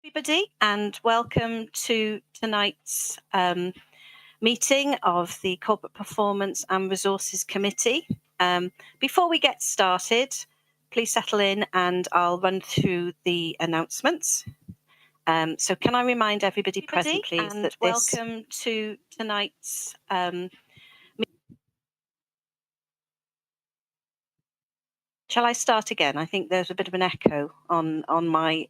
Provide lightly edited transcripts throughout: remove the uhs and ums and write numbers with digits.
Everybody, and welcome to tonight's meeting of the Corporate Performance and Resources Committee. Before we get started, please settle in and I'll run through the announcements. So can I remind everybody present, please, and that welcome to tonight's Shall I start again? I think there's a bit of an echo on my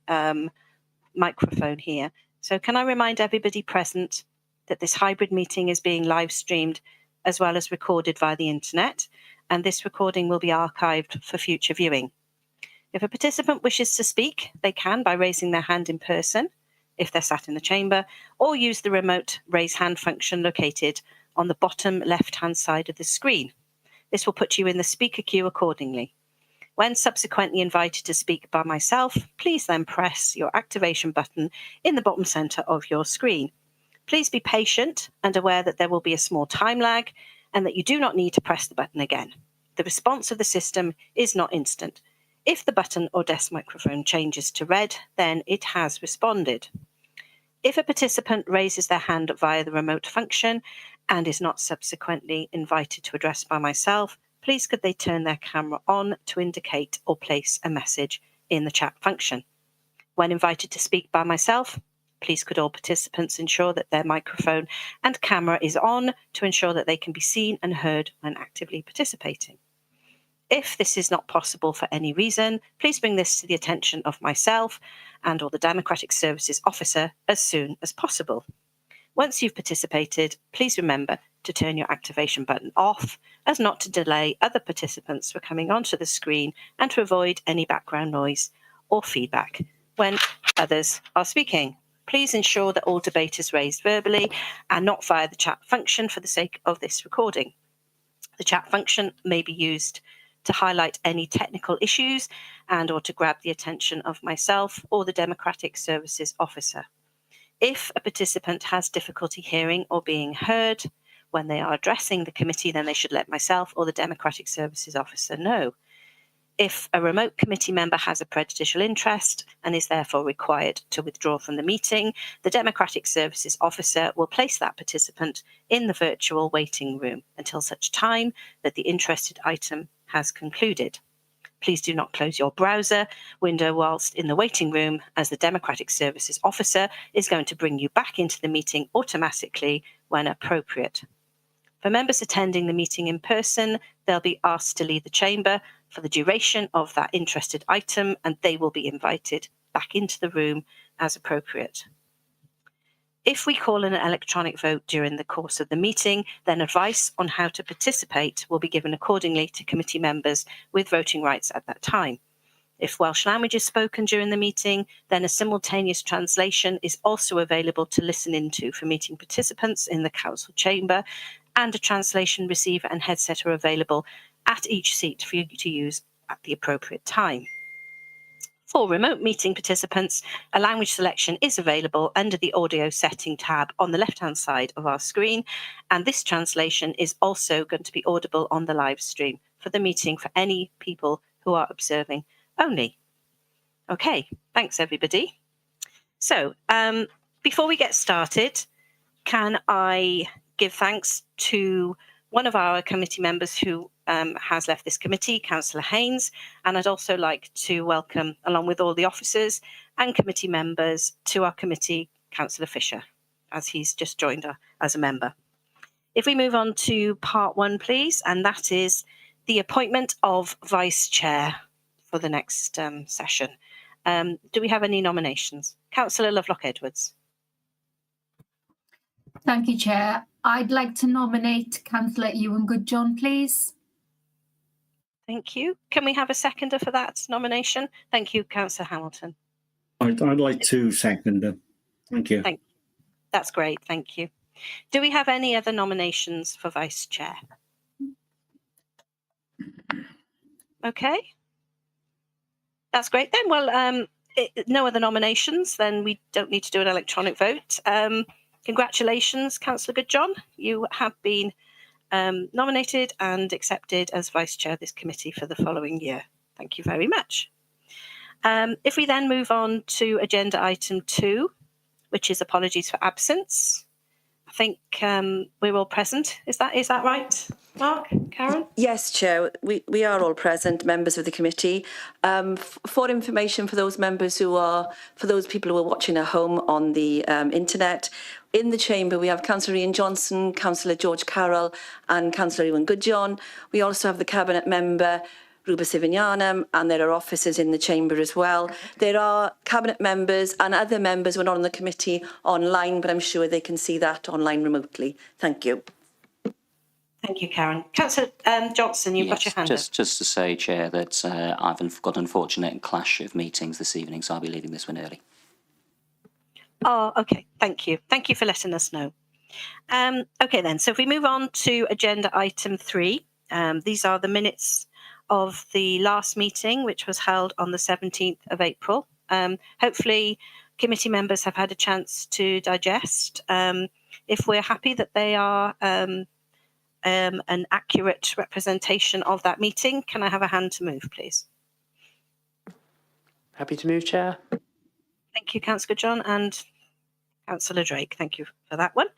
microphone here. So can I remind everybody present that this hybrid meeting is being live streamed as well as recorded via the internet, and this recording will be archived for future viewing. If a participant wishes to speak, they can by raising their hand in person if they're sat in the chamber, or use the remote raise hand function located on the bottom left-hand side of the screen. This will put you in the speaker queue accordingly. When subsequently invited to speak by myself, please then press your activation button in the bottom centre of your screen. Please be patient and aware that there will be a small time lag and that you do not need to press the button again. The response of the system is not instant. If the button or desk microphone changes to red, then it has responded. If a participant raises their hand via the remote function and is not subsequently invited to address by myself, please could they turn their camera on to indicate or place a message in the chat function. When invited to speak by myself, please could all participants ensure that their microphone and camera is on to ensure that they can be seen and heard when actively participating. If this is not possible for any reason, please bring this to the attention of myself and or the Democratic Services Officer as soon as possible. Once you've participated, please remember to turn your activation button off as not to delay other participants from coming onto the screen and to avoid any background noise or feedback when others are speaking. Please ensure that all debate is raised verbally and not via the chat function for the sake of this recording. The chat function may be used to highlight any technical issues and or to grab the attention of myself or the Democratic Services Officer. If a participant has difficulty hearing or being heard when they are addressing the committee, then they should let myself or the Democratic Services Officer know. If a remote committee member has a prejudicial interest and is therefore required to withdraw from the meeting, the Democratic Services Officer will place that participant in the virtual waiting room until such time that the interested item has concluded. Please do not close your browser window whilst in the waiting room, as the Democratic Services Officer is going to bring you back into the meeting automatically when appropriate. For members attending the meeting in person, they'll be asked to leave the chamber for the duration of that interested item, and they will be invited back into the room as appropriate. If we call an electronic vote during the course of the meeting, then advice on how to participate will be given accordingly to committee members with voting rights at that time. If Welsh language is spoken during the meeting, then a simultaneous translation is also available to listen into for meeting participants in the council chamber, and a translation receiver and headset are available at each seat for you to use at the appropriate time. For remote meeting participants, a language selection is available under the audio setting tab on the left-hand side of our screen, and this translation is also going to be audible on the live stream for the meeting for any people who are observing only. Okay, thanks everybody. So before we get started, can I give thanks to one of our committee members who has left this committee, Councillor Haynes, and I'd also like to welcome, along with all the officers and committee members, to our committee, Councillor Fisher, as he's just joined as a member. If we move on to part one, please, and that is the appointment of Vice Chair for the next session. Do we have any nominations? Councillor Lovelock-Edwards. Thank you, Chair. I'd like to nominate Councillor Ewan Goodjohn, please. Thank you. Can we have a seconder for that nomination? Thank you, Councillor Hamilton. I'd like to second them. Thank you. That's great. Thank you. Do we have any other nominations for Vice Chair? Okay. That's great then. Well, no other nominations, then we don't need to do an electronic vote. Congratulations, Councillor Goodjohn. You have been nominated and accepted as Vice Chair of this committee for the following year. Thank you very much. If we then move on to agenda item 2, which is apologies for absence. I think we're all present. Is that right, Mark, Karen? Yes, Chair, we are all present, members of the committee. For information for those members for those people who are watching at home on the internet, in the chamber we have Councillor Ian Johnson, Councillor George Carroll and Councillor Ewan Goodjohn. We also have the Cabinet member Ruba Sivanyanam, and there are officers in the chamber as well. There are Cabinet members and other members who are not on the committee online, but I'm sure they can see that online remotely. Thank you. Thank you, Karen. Councillor Johnson, you've got your hand up. Just to say, Chair, that I've got an unfortunate clash of meetings this evening, so I'll be leaving this one early. Oh, okay. Thank you. Thank you for letting us know. Okay, then. So if we move on to agenda item 3, these are the minutes of the last meeting, which was held on the 17th of April. Hopefully, committee members have had a chance to digest. If we're happy that they are an accurate representation of that meeting, can I have a hand to move, please? Happy to move, Chair. Thank you, Councillor John, and Councillor Drake. Thank you for that one.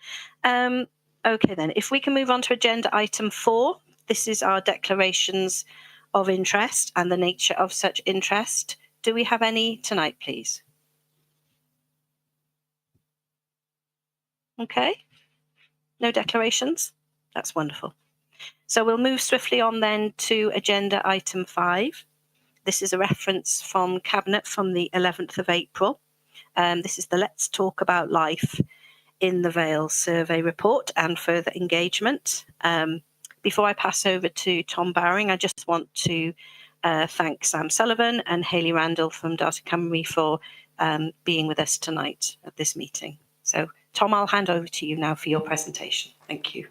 Okay, then, if we can move on to agenda item 4, this is our declarations of interest and the nature of such interest. Do we have any tonight, please? Okay, no declarations? That's wonderful. So we'll move swiftly on then to agenda item 5. This is a reference from Cabinet from the 11th of April. This is the Let's Talk About Life in the Vale survey report and further engagement. Before I pass over to Tom Bowring, I just want to thank Sam Sullivan and Hayley Randall from Data Cymru for being with us tonight at this meeting. So, Tom, I'll hand over to you now for your presentation. Thank you.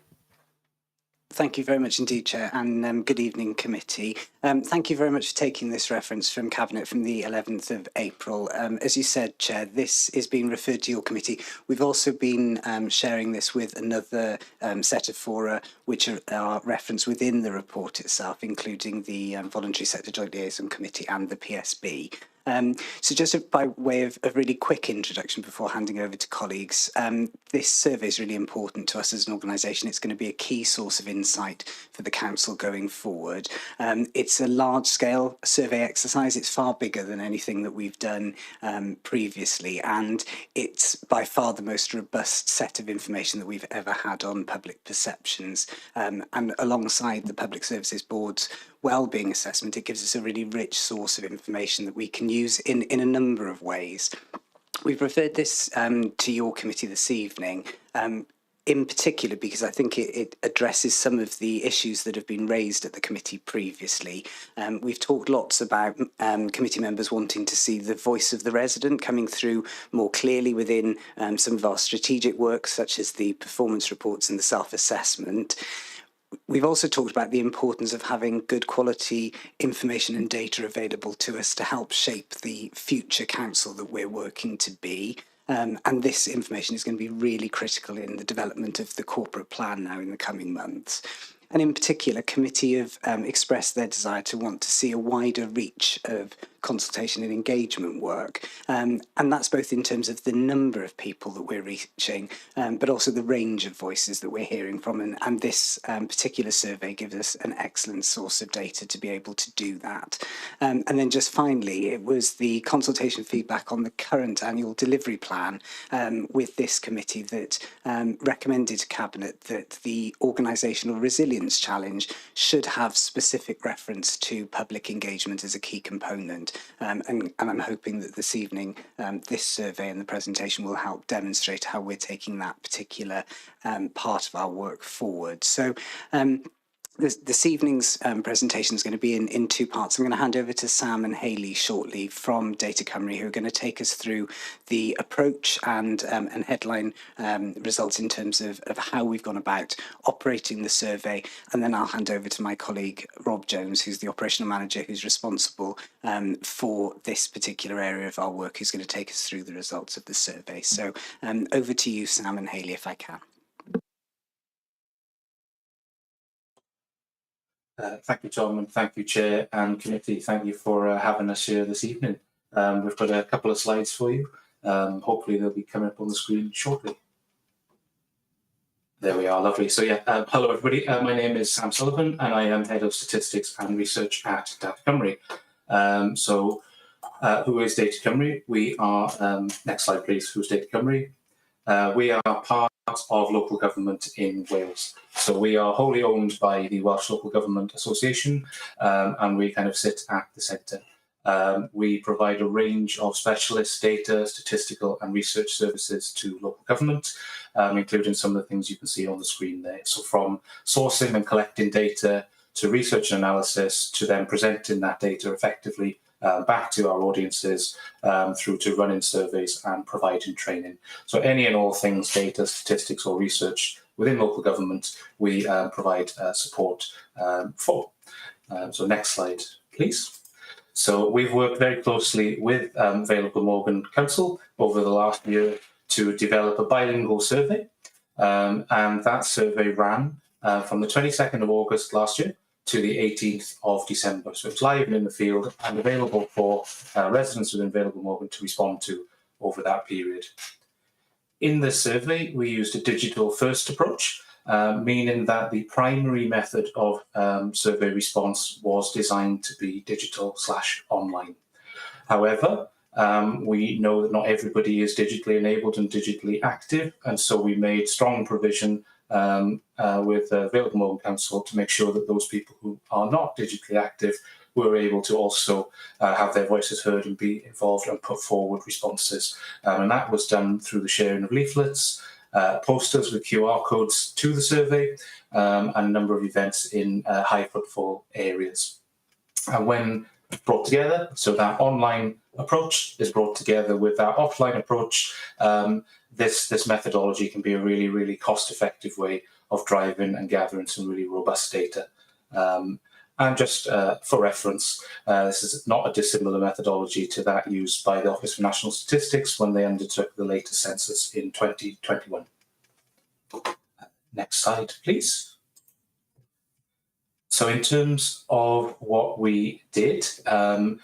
Thank you very much indeed, Chair, and good evening, committee. Thank you very much for taking this reference from Cabinet from the 11th of April. As you said, Chair, this is being referred to your committee. We've also been sharing this with another set of fora, which are referenced within the report itself, including the Voluntary Sector Joint Liaison Committee and the PSB. So just by way of a really quick introduction before handing over to colleagues, this survey is really important to us as an organisation. It's going to be a key source of insight for the Council going forward. It's a large-scale survey exercise. It's far bigger than anything that we've done previously, and it's by far the most robust set of information that we've ever had on public perceptions. And alongside the Public Services Board's wellbeing assessment, it gives us a really rich source of information that we can use in a number of ways. We've referred this to your committee this evening, in particular because I think it addresses some of the issues that have been raised at the committee previously. We've talked lots about committee members wanting to see the voice of the resident coming through more clearly within some of our strategic work, such as the performance reports and the self-assessment. We've also talked about the importance of having good quality information and data available to us to help shape the future council that we're working to be. And this information is going to be really critical in the development of the corporate plan now in the coming months. And in particular, committee have expressed their desire to want to see a wider reach of consultation and engagement work. And that's both in terms of the number of people that we're reaching, but also the range of voices that we're hearing from. And this particular survey gives us an excellent source of data to be able to do that. And then just finally, it was the consultation feedback on the current annual delivery plan with this committee that recommended to Cabinet that the organisational resilience challenge should have specific reference to public engagement as a key component. And I'm hoping that this evening this survey and the presentation will help demonstrate how we're taking that particular part of our work forward. So this evening's presentation is going to be in two parts. I'm going to hand over to Sam and Hayley shortly from Data Cymru, who are going to take us through the approach and headline results in terms of how we've gone about operating the survey. And then I'll hand over to my colleague, Rob Jones, who's the operational manager who's responsible for this particular area of our work, who's going to take us through the results of the survey. So over to you, Sam and Hayley, if I can. Thank you, Tom, and thank you, Chair and Committee. Thank you for having us here this evening. We've got a couple of slides for you. Hopefully they'll be coming up on the screen shortly. There we are, lovely. So yeah, hello everybody. My name is Sam Sullivan and I am Head of Statistics and Research at Data Cymru. Who is Data Cymru? We are, next slide please, who's Data Cymru? We are part of local government in Wales. So we are wholly owned by the Welsh Local Government Association, and we kind of sit at the centre. We provide a range of specialist data, statistical and research services to local government, including some of the things you can see on the screen there. So from sourcing and collecting data to research and analysis to then presenting that data effectively back to our audiences, through to running surveys and providing training. So any and all things data, statistics or research within local government, we provide support for. So next slide, please. So we've worked very closely with Vale of Glamorgan Council over the last year to develop a bilingual survey. And that survey ran from the 22nd of August last year to the 18th of December. So it's live and in the field and available for residents within Vale of Glamorgan to respond to over that period. In this survey, we used a digital first approach, meaning that the primary method of survey response was designed to be digital/online. However, we know that not everybody is digitally enabled and digitally active, and so we made strong provision with Vale of Glamorgan Council to make sure that those people who are not digitally active were able to also have their voices heard and be involved and put forward responses. And that was done through the sharing of leaflets, posters with QR codes to the survey, and a number of events in high footfall areas. And when brought together, so that online approach is brought together with that offline approach, this methodology can be a really, really cost-effective way of driving and gathering some really robust data. And just for reference, this is not a dissimilar methodology to that used by the Office for National Statistics when they undertook the latest census in 2021. Next slide, please. So in terms of what we did, the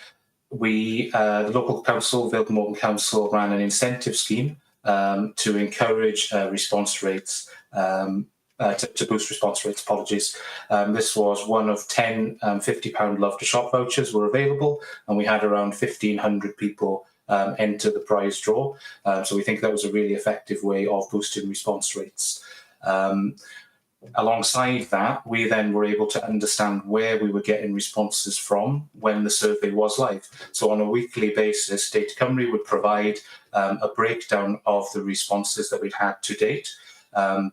local council, Vale of Glamorgan Council, ran an incentive scheme to encourage response rates, to boost response rates, apologies. This was one of 10 £50 Love to Shop vouchers were available, and we had around 1,500 people enter the prize draw. So we think that was a really effective way of boosting response rates. Alongside that, we then were able to understand where we were getting responses from when the survey was live. So on a weekly basis, Data Cymru would provide a breakdown of the responses that we'd had to date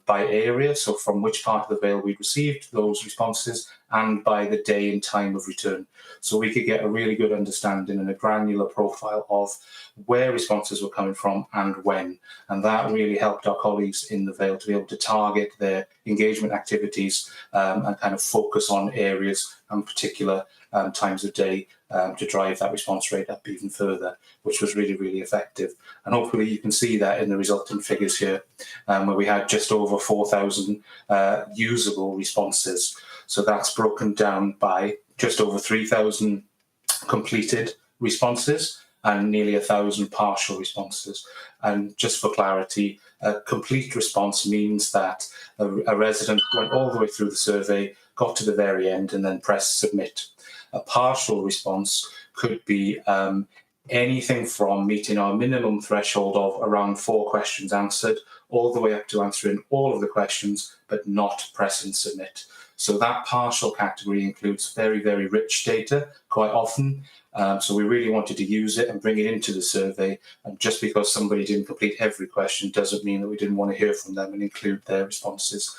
by area, so from which part of the Vale we'd received those responses, and by the day and time of return. So we could get a really good understanding and a granular profile of where responses were coming from and when. And that really helped our colleagues in the Vale to be able to target their engagement activities and kind of focus on areas and particular times of day to drive that response rate up even further, which was really, really effective. And hopefully you can see that in the resultant figures here, where we had just over 4,000 usable responses. So that's broken down by just over 3,000 completed responses and nearly 1,000 partial responses. And just for clarity, a complete response means that a resident went all the way through the survey, got to the very end, and then pressed submit. A partial response could be anything from meeting our minimum threshold of around 4 questions answered, all the way up to answering all of the questions, but not pressing submit. So that partial category includes very, very rich data quite often. So we really wanted to use it and bring it into the survey. And just because somebody didn't complete every question doesn't mean that we didn't want to hear from them and include their responses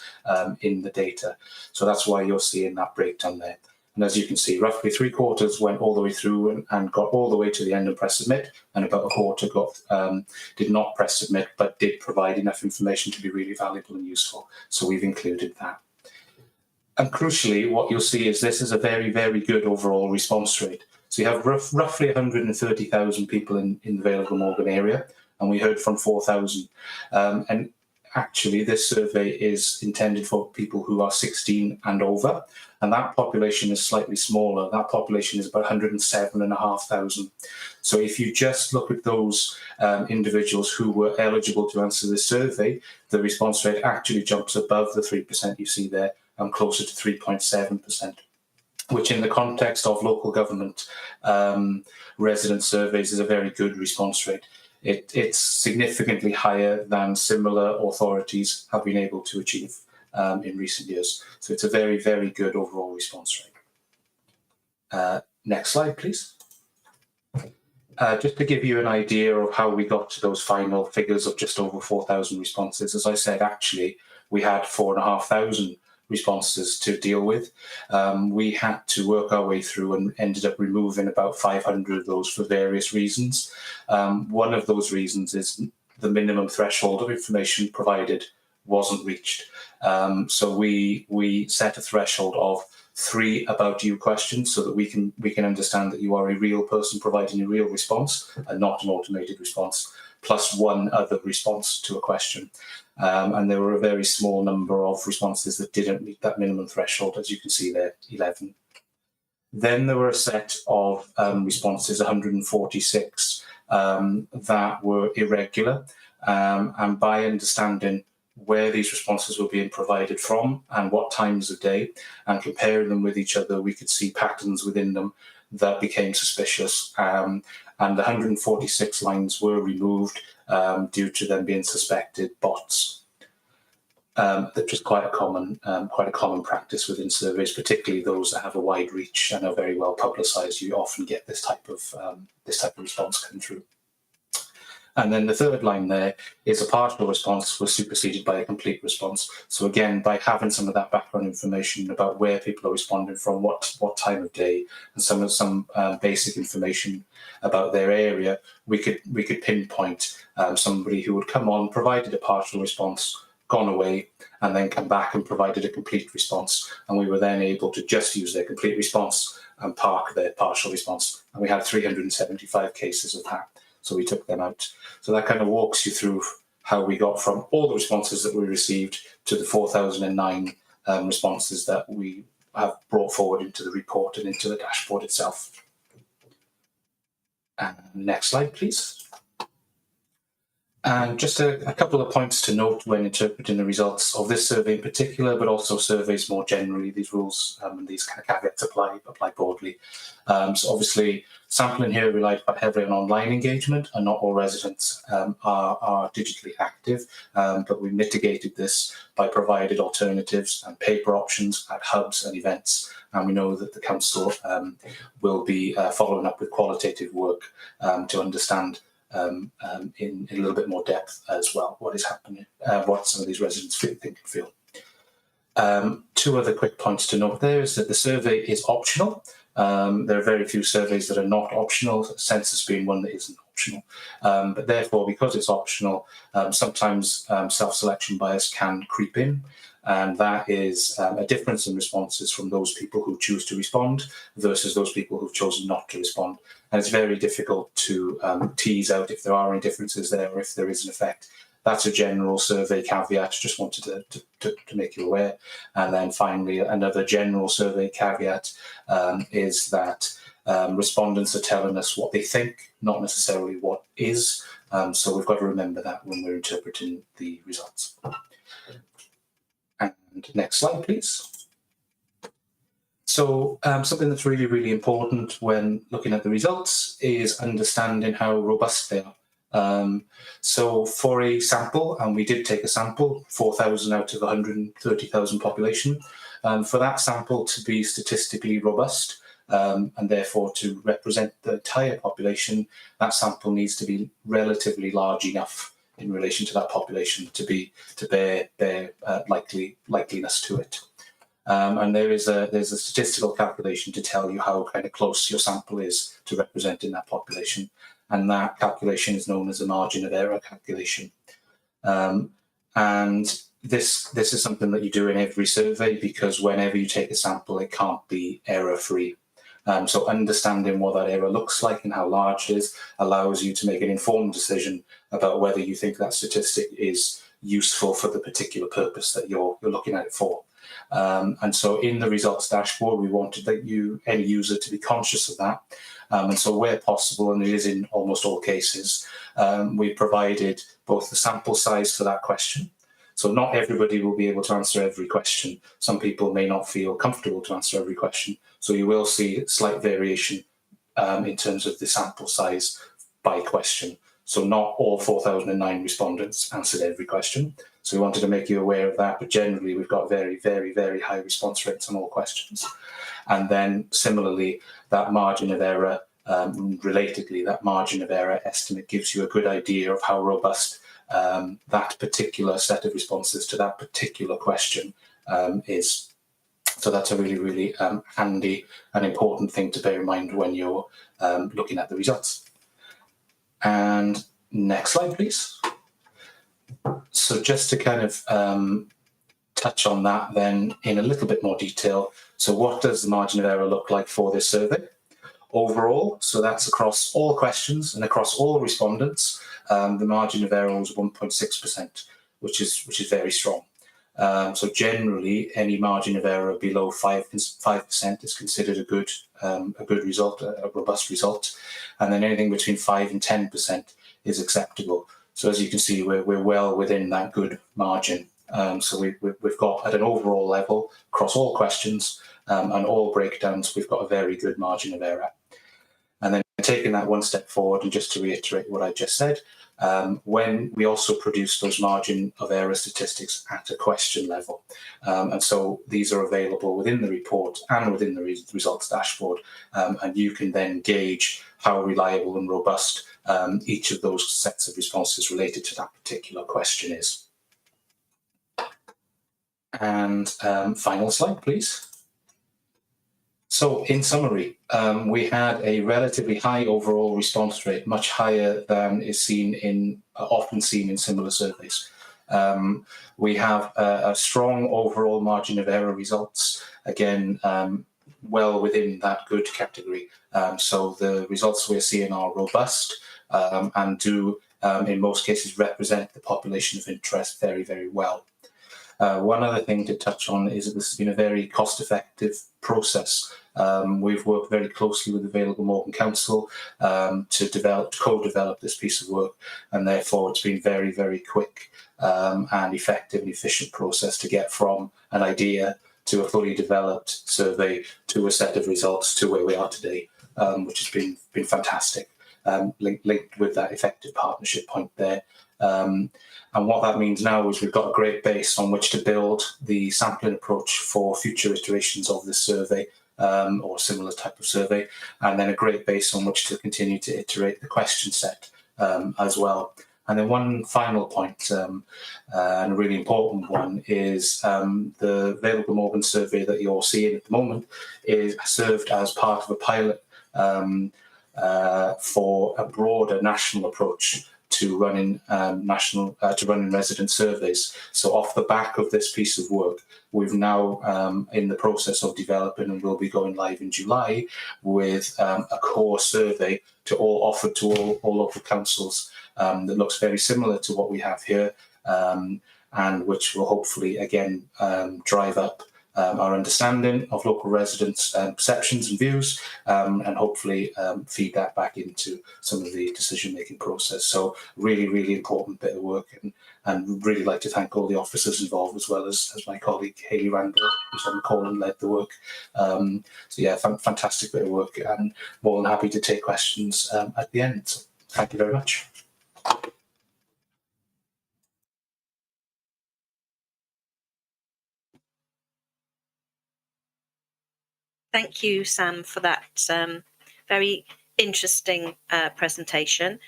in the data. So that's why you're seeing that breakdown there. And as you can see, roughly 3/4 went all the way through and got all the way to the end and pressed submit, and about 1/4 did not press submit, but did provide enough information to be really valuable and useful. So we've included that. And crucially, what you'll see is this is a very, very good overall response rate. So you have roughly 130,000 people in the Vale of Glamorgan area, and we heard from 4,000. And actually this survey is intended for people who are 16 and over, and that population is slightly smaller. That population is about 107,500. So if you just look at those individuals who were eligible to answer this survey, the response rate actually jumps above the 3% you see there and closer to 3.7%. which in the context of local government resident surveys is a very good response rate. It's significantly higher than similar authorities have been able to achieve in recent years. So it's a very, very good overall response rate. Next slide, please. Just to give you an idea of how we got to those final figures of just over 4,000 responses, as I said, actually, we had 4,500 responses to deal with. We had to work our way through and ended up removing about 500 of those for various reasons. One of those reasons is the minimum threshold of information provided wasn't reached. So we set a threshold of 3 about you questions so that we can understand that you are a real person providing a real response and not an automated response, plus 1 other response to a question. And there were a very small number of responses that didn't meet that minimum threshold, as you can see there, 11. Then there were a set of responses, 146, that were irregular. And by understanding where these responses were being provided from and what times of day, and comparing them with each other, we could see patterns within them that became suspicious. And the 146 lines were removed due to them being suspected bots. That was quite a common practice within surveys, particularly those that have a wide reach and are very well publicised. You often get this type of response come through. And then the third line there is a partial response was superseded by a complete response. So again, by having some of that background information about where people are responding from, what time of day, and some basic information about their area, we could pinpoint somebody who would come on, provided a partial response, gone away, and then come back and provided a complete response. And we were then able to just use their complete response and park their partial response. And we had 375 cases of that. So we took them out. So that kind of walks you through how we got from all the responses that we received to the 4,009 responses that we have brought forward into the report and into the dashboard itself. And next slide, please. And just a couple of points to note when interpreting the results of this survey in particular, but also surveys more generally. These rules and these kind of caveats apply broadly. So obviously, sampling here relied quite heavily on online engagement, and not all residents are digitally active. But we mitigated this by providing alternatives and paper options at hubs and events. And we know that the council will be following up with qualitative work to understand in a little bit more depth as well what is happening, what some of these residents think and feel. 2 other quick points to note there is that the survey is optional. There are very few surveys that are not optional, census being one that isn't optional. But therefore, because it's optional, sometimes self-selection bias can creep in. And that is a difference in responses from those people who choose to respond versus those people who've chosen not to respond. And it's very difficult to tease out if there are any differences there or if there is an effect. That's a general survey caveat, just wanted to make you aware. And then finally, another general survey caveat is that respondents are telling us what they think, not necessarily what is. So we've got to remember that when we're interpreting the results. And next slide, please. So something that's really, really important when looking at the results is understanding how robust they are. So for a sample, and we did take a sample, 4,000 out of 130,000 population, for that sample to be statistically robust and therefore to represent the entire population, that sample needs to be relatively large enough in relation to that population to bear likeliness to it. And there's a statistical calculation to tell you how kind of close your sample is to representing that population. And that calculation is known as a margin of error calculation. And this is something that you do in every survey, because whenever you take a sample, it can't be error-free. So understanding what that error looks like and how large it is allows you to make an informed decision about whether you think that statistic is useful for the particular purpose that you're looking at it for. And so in the results dashboard, we wanted that any user to be conscious of that. And so where possible, and it is in almost all cases, we provided both the sample size for that question. So not everybody will be able to answer every question. Some people may not feel comfortable to answer every question. So you will see slight variation in terms of the sample size by question. So not all 4,009 respondents answered every question. So we wanted to make you aware of that, but generally we've got very, very, very high response rates on all questions. And then similarly, that margin of error, relatedly, that margin of error estimate gives you a good idea of how robust that particular set of responses to that particular question is. So that's a really, really handy and important thing to bear in mind when you're looking at the results. And next slide, please. So just to kind of touch on that then in a little bit more detail. So what does the margin of error look like for this survey? Overall, so that's across all questions and across all respondents, the margin of error was 1.6%, which is very strong. So generally, any margin of error below 5% is considered a good result, a robust result, and then anything between 5 and 10% is acceptable. So as you can see, we're well within that good margin. So we've got at an overall level across all questions and all breakdowns, we've got a very good margin of error. And then taking that one step forward, and just to reiterate what I just said, when we also produce those margin of error statistics at a question level. And so these are available within the report and within the results dashboard. And you can then gauge how reliable and robust each of those sets of responses related to that particular question is. And final slide, please. So in summary, we had a relatively high overall response rate, much higher than is often seen in similar surveys. We have a strong overall margin of error results, again, well within that good category. So the results we're seeing are robust and do, in most cases, represent the population of interest very, very well. One other thing to touch on is that this has been a very cost-effective process. We've worked very closely with the Vale of Glamorgan Council to co-develop this piece of work, and therefore it's been very, very quick and effective and efficient process to get from an idea to a fully developed survey to a set of results to where we are today, which has been fantastic, linked with that effective partnership point there. And what that means now is we've got a great base on which to build the sampling approach for future iterations of this survey or similar type of survey, and then a great base on which to continue to iterate the question set as well. And then one final point, and a really important one, is the Vale of Glamorgan survey that you're seeing at the moment is served as part of a pilot for a broader national approach to running resident surveys. So off the back of this piece of work, we've now in the process of developing, and will be going live in July with a core survey offered to all local councils that looks very similar to what we have here, and which will hopefully again drive up our understanding of local residents' perceptions and views, and hopefully feed that back into some of the decision-making process. So really, really important bit of work, and really like to thank all the officers involved, as well as my colleague Hayley Randall, who's on the call and led the work. So yeah, fantastic bit of work, and more than happy to take questions at the end. So thank you very much. Thank you, Sam, for that very interesting presentation.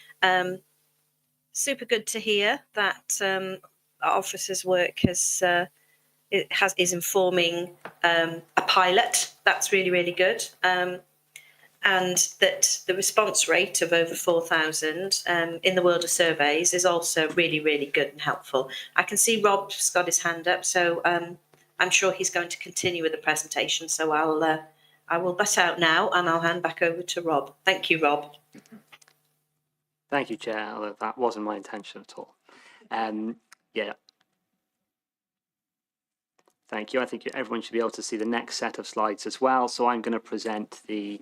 Super good to hear that our officers' work is informing a pilot. That's really, really good. And that the response rate of over 4,000 in the world of surveys is also really, really good and helpful. I can see Rob's got his hand up, so I'm sure he's going to continue with the presentation. So I will butt out now, and I'll hand back over to Rob. Thank you, Rob. Thank you, Chair. Although that wasn't my intention at all. Yeah, Thank you. I think everyone should be able to see the next set of slides as well. So I'm going to present the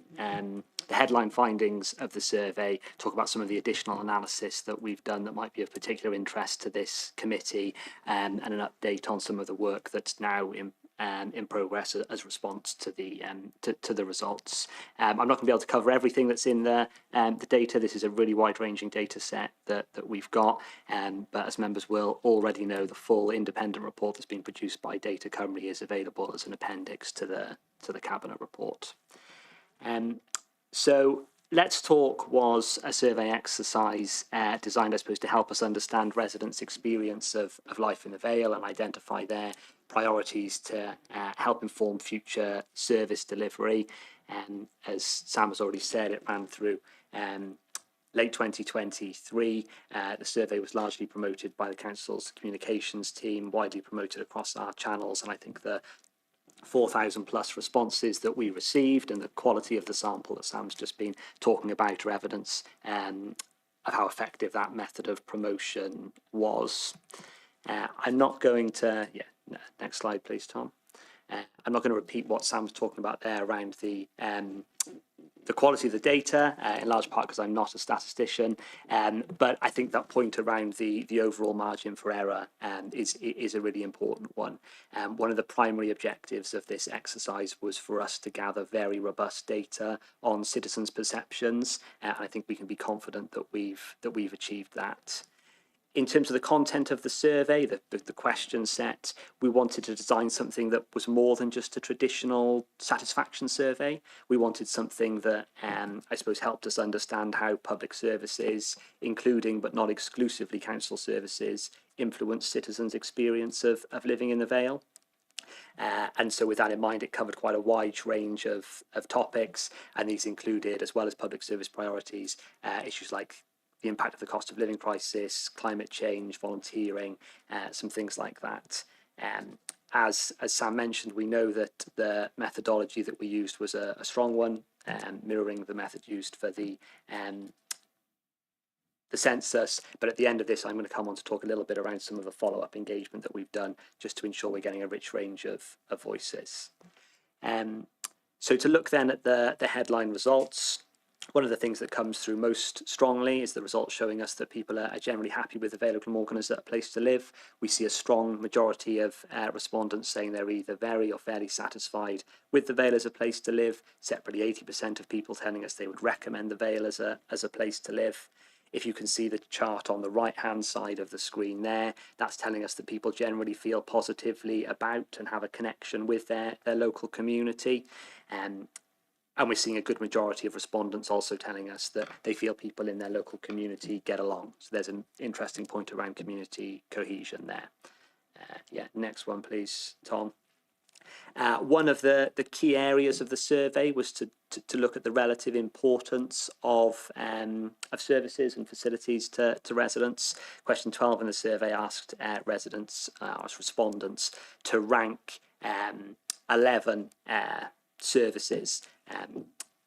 headline findings of the survey, talk about some of the additional analysis that we've done that might be of particular interest to this committee, and an update on some of the work that's now in progress as response to the results. I'm not going to be able to cover everything that's in the data. This is a really wide-ranging data set that we've got, but as members will already know, the full independent report that's been produced by Data Cymru is available as an appendix to the Cabinet report. So Let's Talk was a survey exercise designed, I suppose, to help us understand residents' experience of life in the Vale and identify their priorities to help inform future service delivery. As Sam has already said, it ran through late 2023. The survey was largely promoted by the Council's communications team, widely promoted across our channels, and I think the 4,000 plus responses that we received and the quality of the sample that Sam's just been talking about are evidence of how effective that method of promotion was. I'm not going to, next slide please, Tom. I'm not going to repeat what Sam's talking about there around the quality of the data, in large part because I'm not a statistician, but I think that point around the overall margin for error is a really important one. One of the primary objectives of this exercise was for us to gather very robust data on citizens' perceptions, and I think we can be confident that we've achieved that. In terms of the content of the survey, the question set, we wanted to design something that was more than just a traditional satisfaction survey. We wanted something that, I suppose, helped us understand how public services, including but not exclusively council services, influence citizens' experience of living in the Vale. And so with that in mind, it covered quite a wide range of topics, and these included, as well as public service priorities, issues like the impact of the cost of living crisis, climate change, volunteering, some things like that. As Sam mentioned, we know that the methodology that we used was a strong one, mirroring the method used for the census. But at the end of this, I'm going to come on to talk a little bit around some of the follow-up engagement that we've done, just to ensure we're getting a rich range of voices. So to look then at the headline results, one of the things that comes through most strongly is the results showing us that people are generally happy with the Vale of Glamorgan as a place to live. We see a strong majority of respondents saying they're either very or fairly satisfied with the Vale as a place to live. Separately, 80% of people telling us they would recommend the Vale as a place to live. If you can see the chart on the right-hand side of the screen there, that's telling us that people generally feel positively about and have a connection with their local community. And we're seeing a good majority of respondents also telling us that they feel people in their local community get along. So there's an interesting point around community cohesion there. Next one, please, Tom. One of the key areas of the survey was to look at the relative importance of services and facilities to residents. Question 12 in the survey asked respondents to rank 11 services,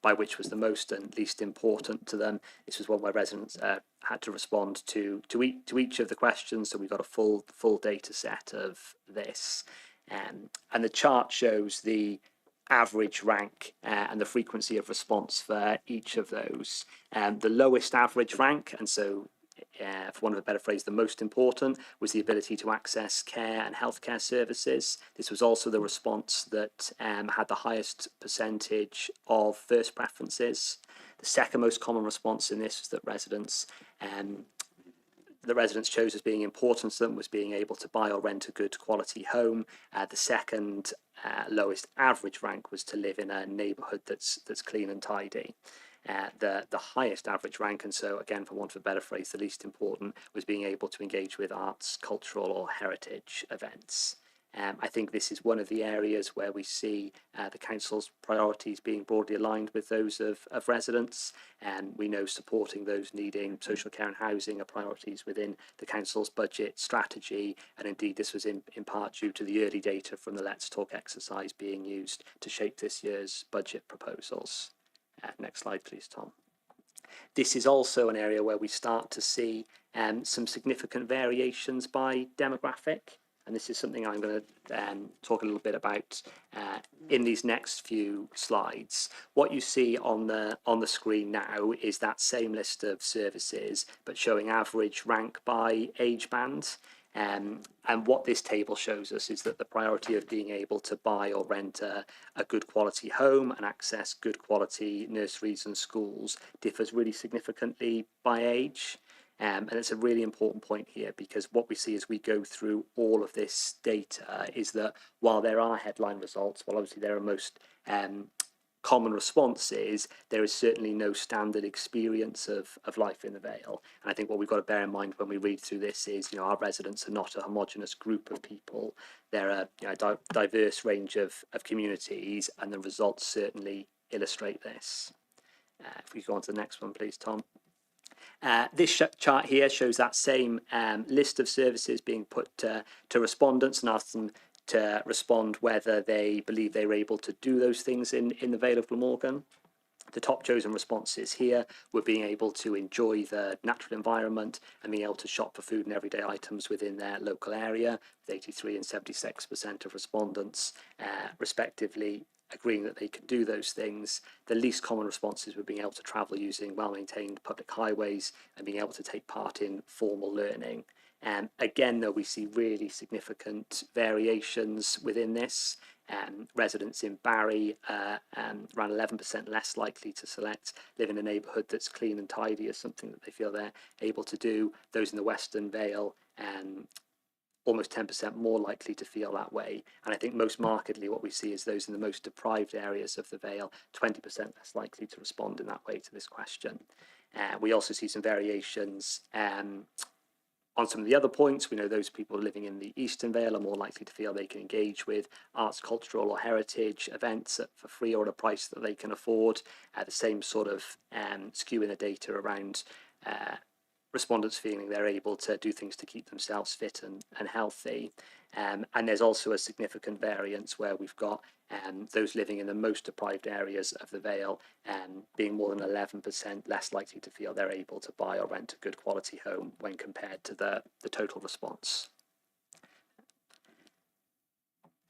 by which was the most and least important to them. This was one where residents had to respond to each of the questions, so we got a full data set of this. And the chart shows the average rank and the frequency of response for each of those. The lowest average rank, and so for want of a better phrase, the most important, was the ability to access care and healthcare services. This was also the response that had the highest percentage of first preferences. The second most common response in this was that residents chose as being important to them was being able to buy or rent a good quality home. The second lowest average rank was to live in a neighbourhood that's clean and tidy. The highest average rank, and so again, for want of a better phrase, the least important, was being able to engage with arts, cultural or heritage events. I think this is one of the areas where we see the council's priorities being broadly aligned with those of residents, and we know supporting those needing social care and housing are priorities within the council's budget strategy, and indeed this was in part due to the early data from the Let's Talk exercise being used to shape this year's budget proposals. Next slide, please, Tom. This is also an area where we start to see some significant variations by demographic. And this is something I'm going to talk a little bit about in these next few slides. What you see on the screen now is that same list of services, but showing average rank by age band. And what this table shows us is that the priority of being able to buy or rent a good quality home and access good quality nurseries and schools differs really significantly by age. And it's a really important point here, because what we see as we go through all of this data is that while there are headline results, well, obviously there are most common responses, there is certainly no standard experience of life in the Vale. And I think what we've got to bear in mind when we read through this is, you know, our residents are not a homogenous group of people. They're a diverse range of communities, and the results certainly illustrate this. If we go on to the next one, please, Tom. This chart here shows that same list of services being put to respondents and asked them to respond whether they believe they were able to do those things in the Vale of Glamorgan. The top chosen responses here were being able to enjoy the natural environment and being able to shop for food and everyday items within their local area, with 83% and 76% of respondents respectively agreeing that they could do those things. The least common responses were being able to travel using well-maintained public highways and being able to take part in formal learning. Again, though, we see really significant variations within this. Residents in Barry around 11% less likely to select live in a neighbourhood that's clean and tidy as something that they feel they're able to do. Those in the Western Vale almost 10% more likely to feel that way. And I think most markedly what we see is those in the most deprived areas of the Vale, 20% less likely to respond in that way to this question. We also see some variations on some of the other points. We know those people living in the Eastern Vale are more likely to feel they can engage with arts, cultural or heritage events for free or at a price that they can afford. The same sort of skew in the data around respondents feeling they're able to do things to keep themselves fit and healthy. And there's also a significant variance where we've got those living in the most deprived areas of the Vale being more than 11% less likely to feel they're able to buy or rent a good quality home when compared to the total response.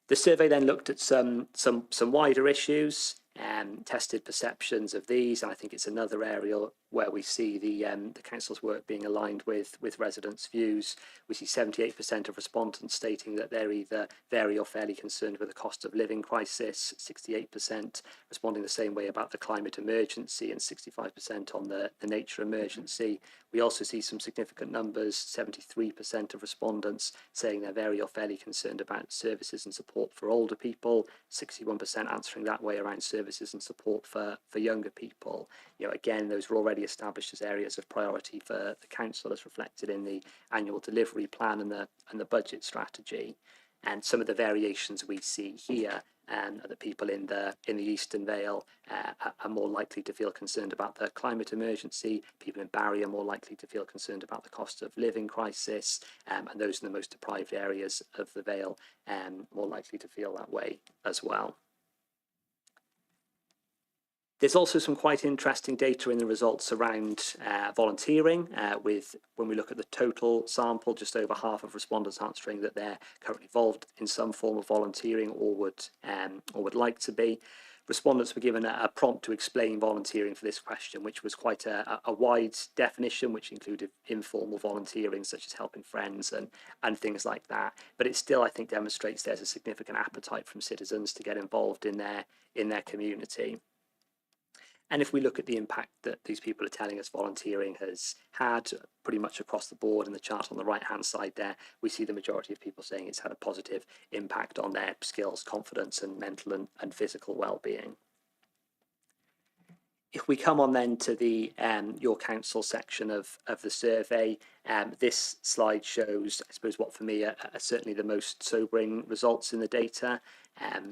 The survey then looked at some wider issues, tested perceptions of these, and I think it's another area where we see the council's work being aligned with residents' views. We see 78% of respondents stating that they're either very or fairly concerned with the cost of living crisis, 68% responding the same way about the climate emergency, and 65% on the nature emergency. We also see some significant numbers, 73% of respondents saying they're very or fairly concerned about services and support for older people, 61% answering that way around services and support for younger people. You know, again, those were already established as areas of priority for the council, as reflected in the annual delivery plan and the budget strategy. And some of the variations we see here are that people in the Eastern Vale are more likely to feel concerned about the climate emergency. People in Barry are more likely to feel concerned about the cost of living crisis, and those in the most deprived areas of the Vale more likely to feel that way as well. There's also some quite interesting data in the results around volunteering, with, when we look at the total sample, just over half of respondents answering that they're currently involved in some form of volunteering or would like to be. Respondents were given a prompt to explain volunteering for this question, which was quite a wide definition, which included informal volunteering, such as helping friends and things like that. But it still, I think, demonstrates there's a significant appetite from citizens to get involved in their community. And if we look at the impact that these people are telling us volunteering has had pretty much across the board, in the chart on the right-hand side there, we see the majority of people saying it's had a positive impact on their skills, confidence, and mental and physical well-being. If we come on then to the Your Council section of the survey, this slide shows, I suppose, what for me are certainly the most sobering results in the data.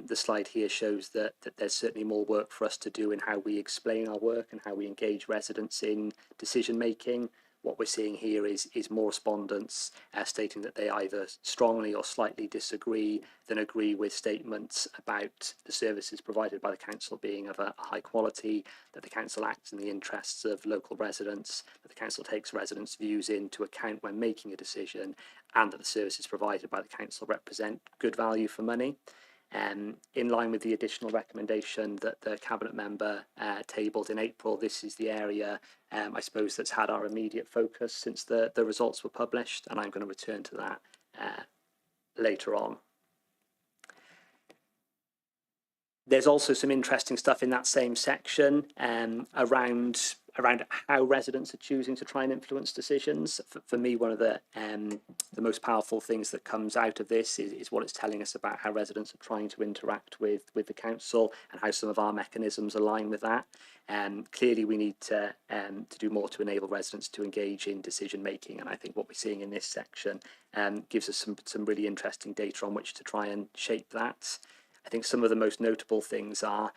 The slide here shows that there's certainly more work for us to do in how we explain our work and how we engage residents in decision making. what we're seeing here is more respondents stating that they either strongly or slightly disagree than agree with statements about the services provided by the council being of a high quality, that the council acts in the interests of local residents, that the council takes residents' views into account when making a decision, and that the services provided by the council represent good value for money. In line with the additional recommendation that the Cabinet member tabled in April, this is the area, I suppose, that's had our immediate focus since the results were published, and I'm going to return to that later on. There's also some interesting stuff in that same section around how residents are choosing to try and influence decisions. For me, one of the most powerful things that comes out of this is what it's telling us about how residents are trying to interact with the council and how some of our mechanisms align with that. Clearly, we need to do more to enable residents to engage in decision making, and I think what we're seeing in this section gives us some really interesting data on which to try and shape that. I think some of the most notable things are,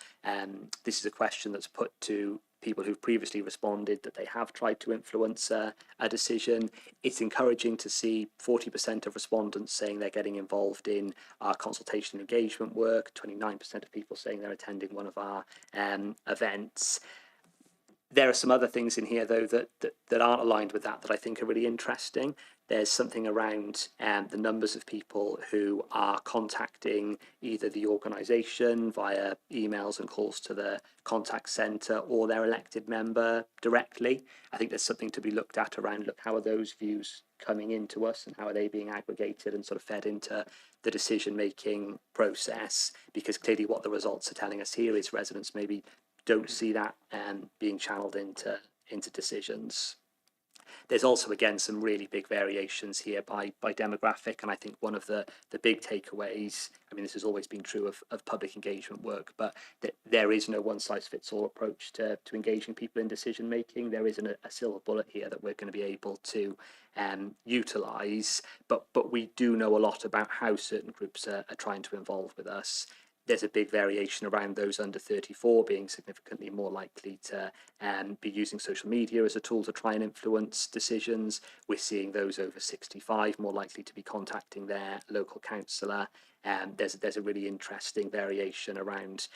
this is a question that's put to people who've previously responded that they have tried to influence a decision. It's encouraging to see 40% of respondents saying they're getting involved in our consultation and engagement work, 29% of people saying they're attending one of our events. There are some other things in here, though, that aren't aligned with that I think are really interesting. There's something around the numbers of people who are contacting either the organisation via emails and calls to the contact centre or their elected member directly. I think there's something to be looked at around, look, how are those views coming into us and how are they being aggregated and sort of fed into the decision-making process? Because clearly what the results are telling us here is residents maybe don't see that being channeled into decisions. There's also, again, some really big variations here by demographic, and I think one of the big takeaways, I mean, this has always been true of public engagement work, but there is no one-size-fits-all approach to engaging people in decision-making. There isn't a silver bullet here that we're going to be able to utilise, but we do know a lot about how certain groups are trying to involve with us. There's a big variation around those under 34 being significantly more likely to be using social media as a tool to try and influence decisions. We're seeing those over 65 more likely to be contacting their local councillor. There's a really interesting variation around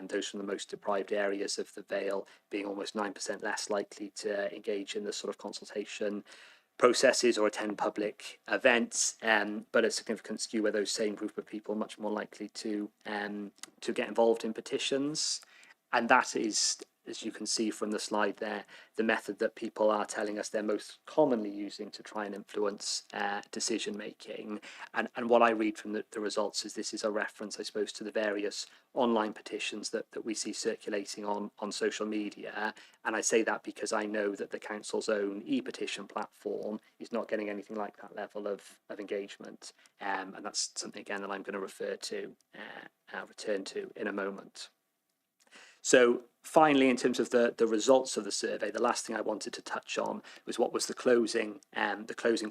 those from the most deprived areas of the Vale being almost 9% less likely to engage in the sort of consultation processes or attend public events, but a significant skew where those same group of people are much more likely to get involved in petitions. And that is, as you can see from the slide there, the method that people are telling us they're most commonly using to try and influence decision making. And what I read from the results is this is a reference, I suppose, to the various online petitions that we see circulating on social media. And I say that because I know that the council's own e-petition platform is not getting anything like that level of engagement. And that's something, again, that I'm going to refer to, return to in a moment. So finally, in terms of the results of the survey, the last thing I wanted to touch on was what was the closing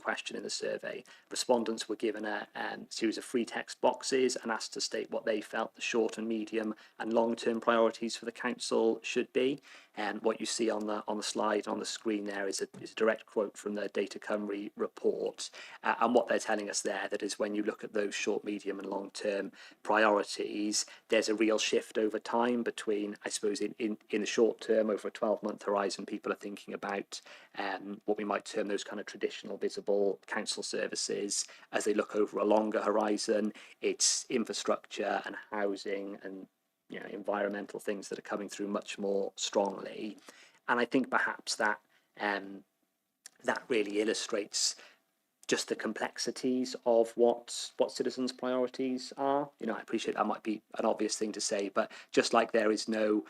question in the survey. Respondents were given a series of free text boxes and asked to state what they felt the short and medium and long-term priorities for the council should be. And what you see on the slide on the screen there is a direct quote from the Data Cymru report. And what they're telling us there, that is when you look at those short, medium and long-term priorities, there's a real shift over time between, I suppose, in the short term, over a 12-month horizon, people are thinking about what we might term those kind of traditional visible council services. As they look over a longer horizon, it's infrastructure and housing and environmental things that are coming through much more strongly. And I think perhaps that that really illustrates just the complexities of what citizens' priorities are. I appreciate that might be an obvious thing to say, but just like there is no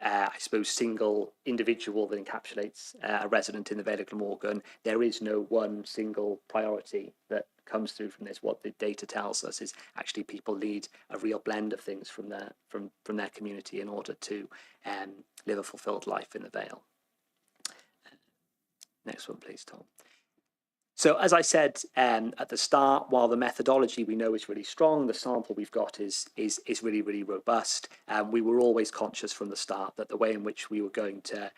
I suppose, single individual that encapsulates a resident in the Vale of Glamorgan, there is no one single priority that comes through from this. What the data tells us is actually people need a real blend of things from their community in order to live a fulfilled life in the Vale. Next one, please, Tom. So as I said at the start, while the methodology we know is really strong, the sample we've got is really, really robust. We were always conscious from the start that the way in which we were going to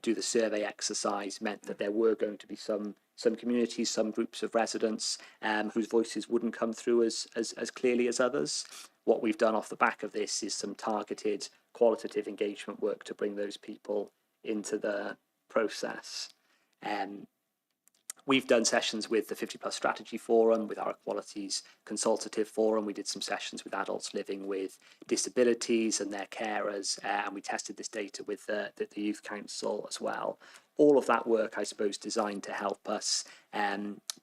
do the survey exercise meant that there were going to be some communities, some groups of residents whose voices wouldn't come through as clearly as others. What we've done off the back of this is some targeted qualitative engagement work to bring those people into the process. We've done sessions with the 50+ Strategy Forum, with our Equalities Consultative Forum. We did some sessions with adults living with disabilities and their carers, and we tested this data with the Youth Council as well. All of that work, I suppose, designed to help us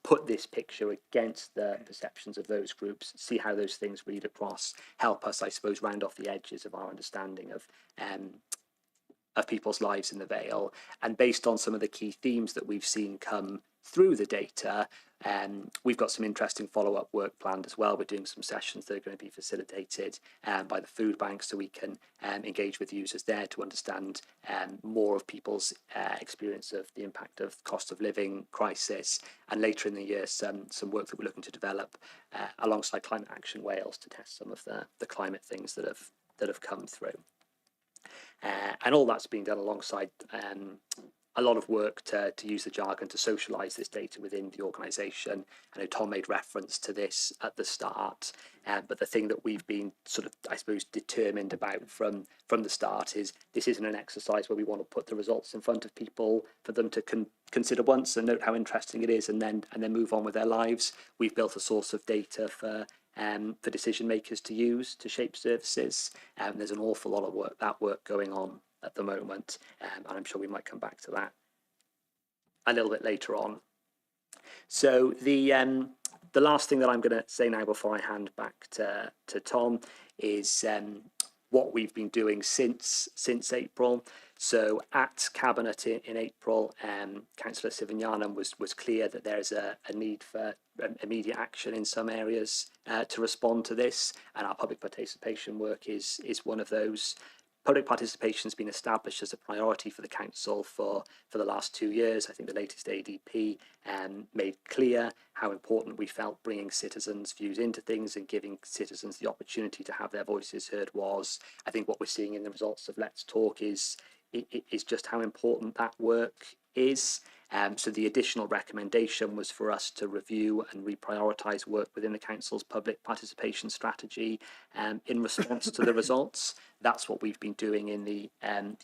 put this picture against the perceptions of those groups, see how those things read across, help us, I suppose, round off the edges of our understanding of people's lives in the Vale. And based on some of the key themes that we've seen come through the data, we've got some interesting follow-up work planned as well. We're doing some sessions that are going to be facilitated by the food bank, so we can engage with users there to understand more of people's experience of the impact of cost of living crisis, and later in the year some work that we're looking to develop alongside Climate Action Wales to test some of the climate things that have come through. And all that's being done alongside a lot of work to use the jargon to socialise this data within the organisation. I know Tom made reference to this at the start, but the thing that we've been sort of, I suppose, determined about from the start is this isn't an exercise where we want to put the results in front of people for them to consider once and note how interesting it is and then move on with their lives. We've built a source of data for decision makers to use to shape services. There's an awful lot of work going on at the moment, and I'm sure we might come back to that a little bit later on. So the last thing that I'm going to say now before I hand back to Tom is what we've been doing since April. So at Cabinet in April, Councillor Sivanyanam was clear that there is a need for immediate action in some areas to respond to this, and our public participation work is one of those. Public participation has been established as a priority for the council for the last 2 years. I think the latest ADP made clear how important we felt bringing citizens' views into things and giving citizens the opportunity to have their voices heard was. I think what we're seeing in the results of Let's Talk is just how important that work is. So the additional recommendation was for us to review and reprioritise work within the council's public participation strategy in response to the results. That's what we've been doing in the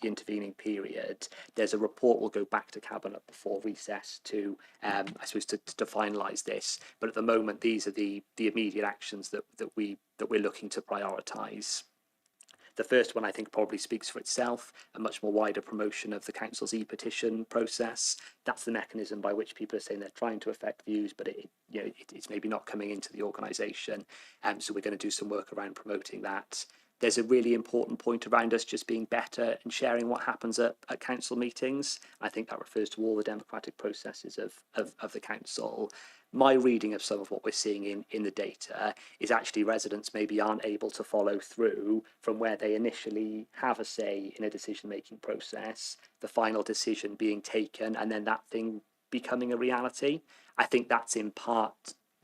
intervening period. There's a report will go back to Cabinet before recess to, I suppose, to finalise this. But at the moment, these are the immediate actions that we're looking to prioritise. The first one, I think, probably speaks for itself, a much more wider promotion of the council's e-petition process. That's the mechanism by which people are saying they're trying to affect views, but it's maybe not coming into the organisation. So we're going to do some work around promoting that. There's a really important point around us just being better and sharing what happens at council meetings. I think that refers to all the democratic processes of the council. My reading of some of what we're seeing in the data is actually residents maybe aren't able to follow through from where they initially have a say in a decision-making process, the final decision being taken, and then that thing becoming a reality. I think that's in part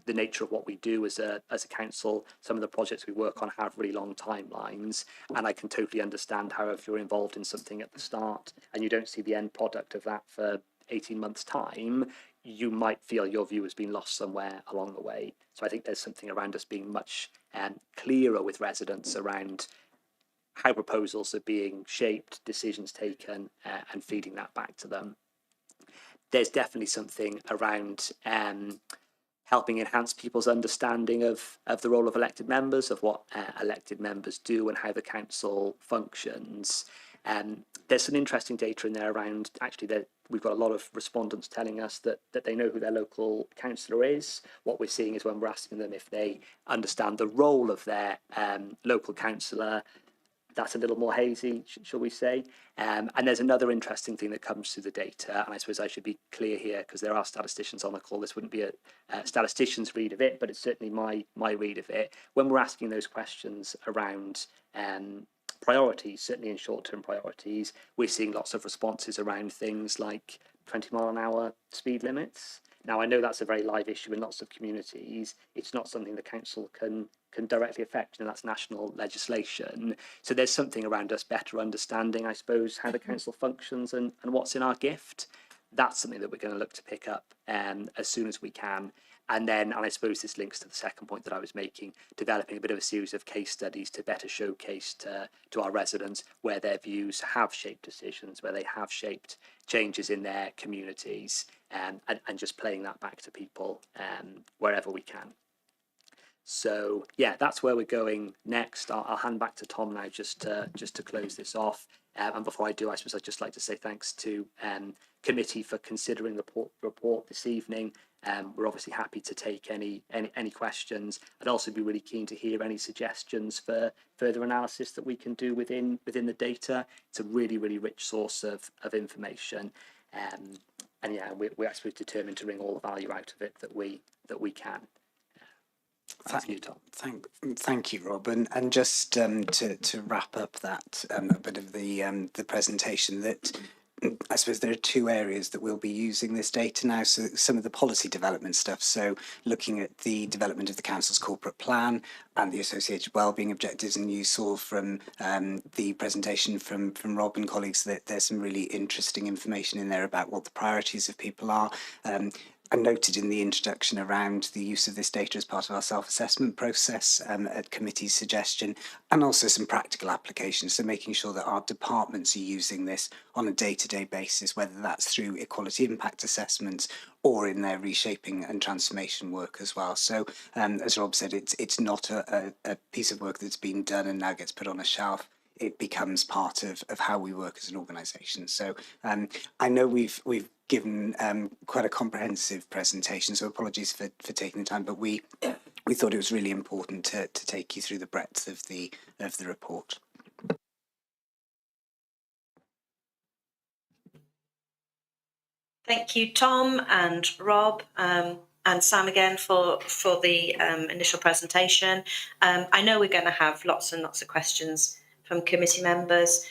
the nature of what we do as a council. Some of the projects we work on have really long timelines, and I can totally understand how if you're involved in something at the start and you don't see the end product of that for 18 months' time, you might feel your view has been lost somewhere along the way. So I think there's something around us being much clearer with residents around how proposals are being shaped, decisions taken, and feeding that back to them. There's definitely something around helping enhance people's understanding of the role of elected members, of what elected members do and how the council functions. There's some interesting data in there around actually that we've got a lot of respondents telling us that they know who their local councillor is. What we're seeing is when we're asking them if they understand the role of their local councillor, that's a little more hazy, shall we say. And there's another interesting thing that comes through the data, and I suppose I should be clear here because there are statisticians on the call. This wouldn't be a statistician's read of it, but it's certainly my read of it. When we're asking those questions around priorities, certainly in short-term priorities, we're seeing lots of responses around things like 20-mile-an-hour speed limits. Now, I know that's a very live issue in lots of communities. It's not something the council can directly affect, and that's national legislation. So there's something around us better understanding, I suppose, how the council functions and what's in our gift. That's something that we're going to look to pick up as soon as we can. And then, and I suppose this links to the second point that I was making, developing a bit of a series of case studies to better showcase to our residents where their views have shaped decisions, where they have shaped changes in their communities, and just playing that back to people wherever we can. So yeah, that's where we're going next. I'll hand back to Tom now just to close this off. And before I do, I suppose I'd just like to say thanks to committee for considering the report this evening. We're obviously happy to take any questions. I'd also be really keen to hear any suggestions for further analysis that we can do within the data. It's a really, really rich source of information. And yeah, we're actually determined to wring all the value out of it that we can. Thank you, Tom. Thank you, Rob. And just to wrap up that a bit of the presentation, that I suppose there are two areas that we'll be using this data now. So some of the policy development stuff. So looking at the development of the council's corporate plan and the associated wellbeing objectives. And you saw from the presentation from Rob and colleagues that there's some really interesting information in there about what the priorities of people are. I noted in the introduction around the use of this data as part of our self-assessment process at committee's suggestion, and also some practical applications. So making sure that our departments are using this on a day-to-day basis, whether that's through equality impact assessments or in their reshaping and transformation work as well. So as Rob said, it's not a piece of work that's been done and now gets put on a shelf. It becomes part of how we work as an organisation. So I know we've given quite a comprehensive presentation, so apologies for taking the time, but we thought it was really important to take you through the breadth of the report. Thank you, Tom and Rob. And Sam again for the initial presentation. I know we're going to have lots and lots of questions from committee members.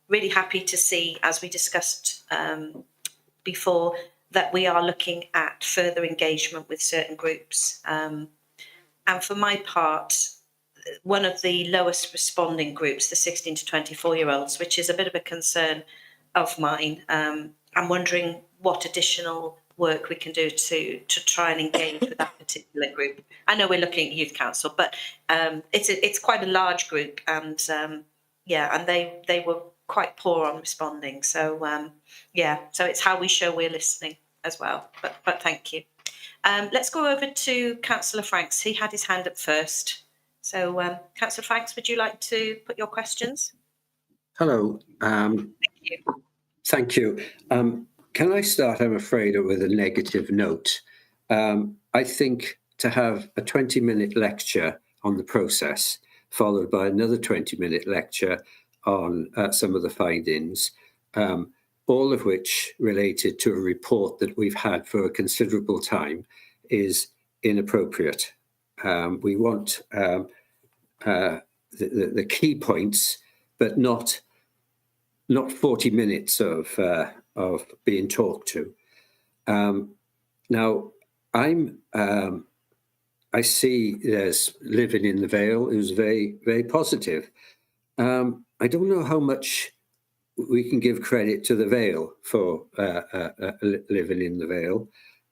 Really happy to see, as we discussed before, that we are looking at further engagement with certain groups. And for my part, one of the lowest responding groups, the 16 to 24-year-olds, which is a bit of a concern of mine. I'm wondering what additional work we can do to try and engage with that particular group. I know we're looking at youth council, but it's quite a large group, and yeah, and they were quite poor on responding. So yeah, so it's how we show we're listening as well. But thank you. Let's go over to Councillor Franks. He had his hand up first. So Councillor Franks, would you like to put your questions? Hello. Thank you. Thank you. Can I start, I'm afraid, with a negative note? I think to have a 20-minute lecture on the process, followed by another 20-minute lecture on some of the findings, all of which related to a report that we've had for a considerable time, is inappropriate. We want the key points, but not 40 minutes of being talked to. Now, I see there's living in the Vale. It was very, very positive. I don't know how much we can give credit to the Vale for living in the Vale.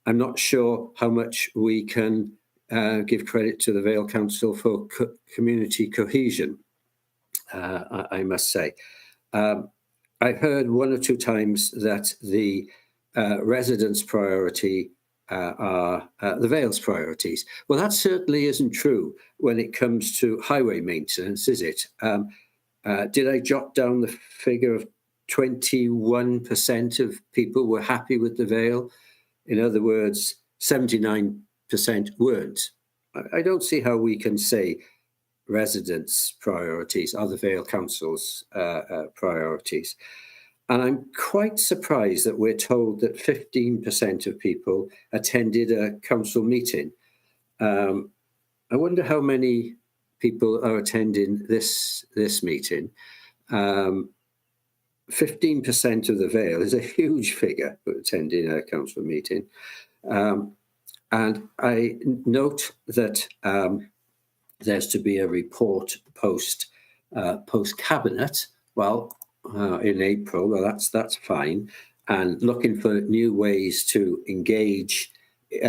I'm not sure how much we can give credit to the Vale Council for community cohesion, I must say. I've heard one or two times that the residents' priority are the Vale's priorities. Well, that certainly isn't true when it comes to highway maintenance, is it? Did I jot down the figure of 21% of people were happy with the Vale? In other words, 79% weren't. I don't see how we can say residents' priorities are the Vale Council's priorities. And I'm quite surprised that we're told that 15% of people attended a council meeting. I wonder how many people are attending this meeting. 15% of the Vale is a huge figure for attending a council meeting. And I note that there's to be a report post cabinet. Well, in April. Well, that's fine. And looking for new ways to engage with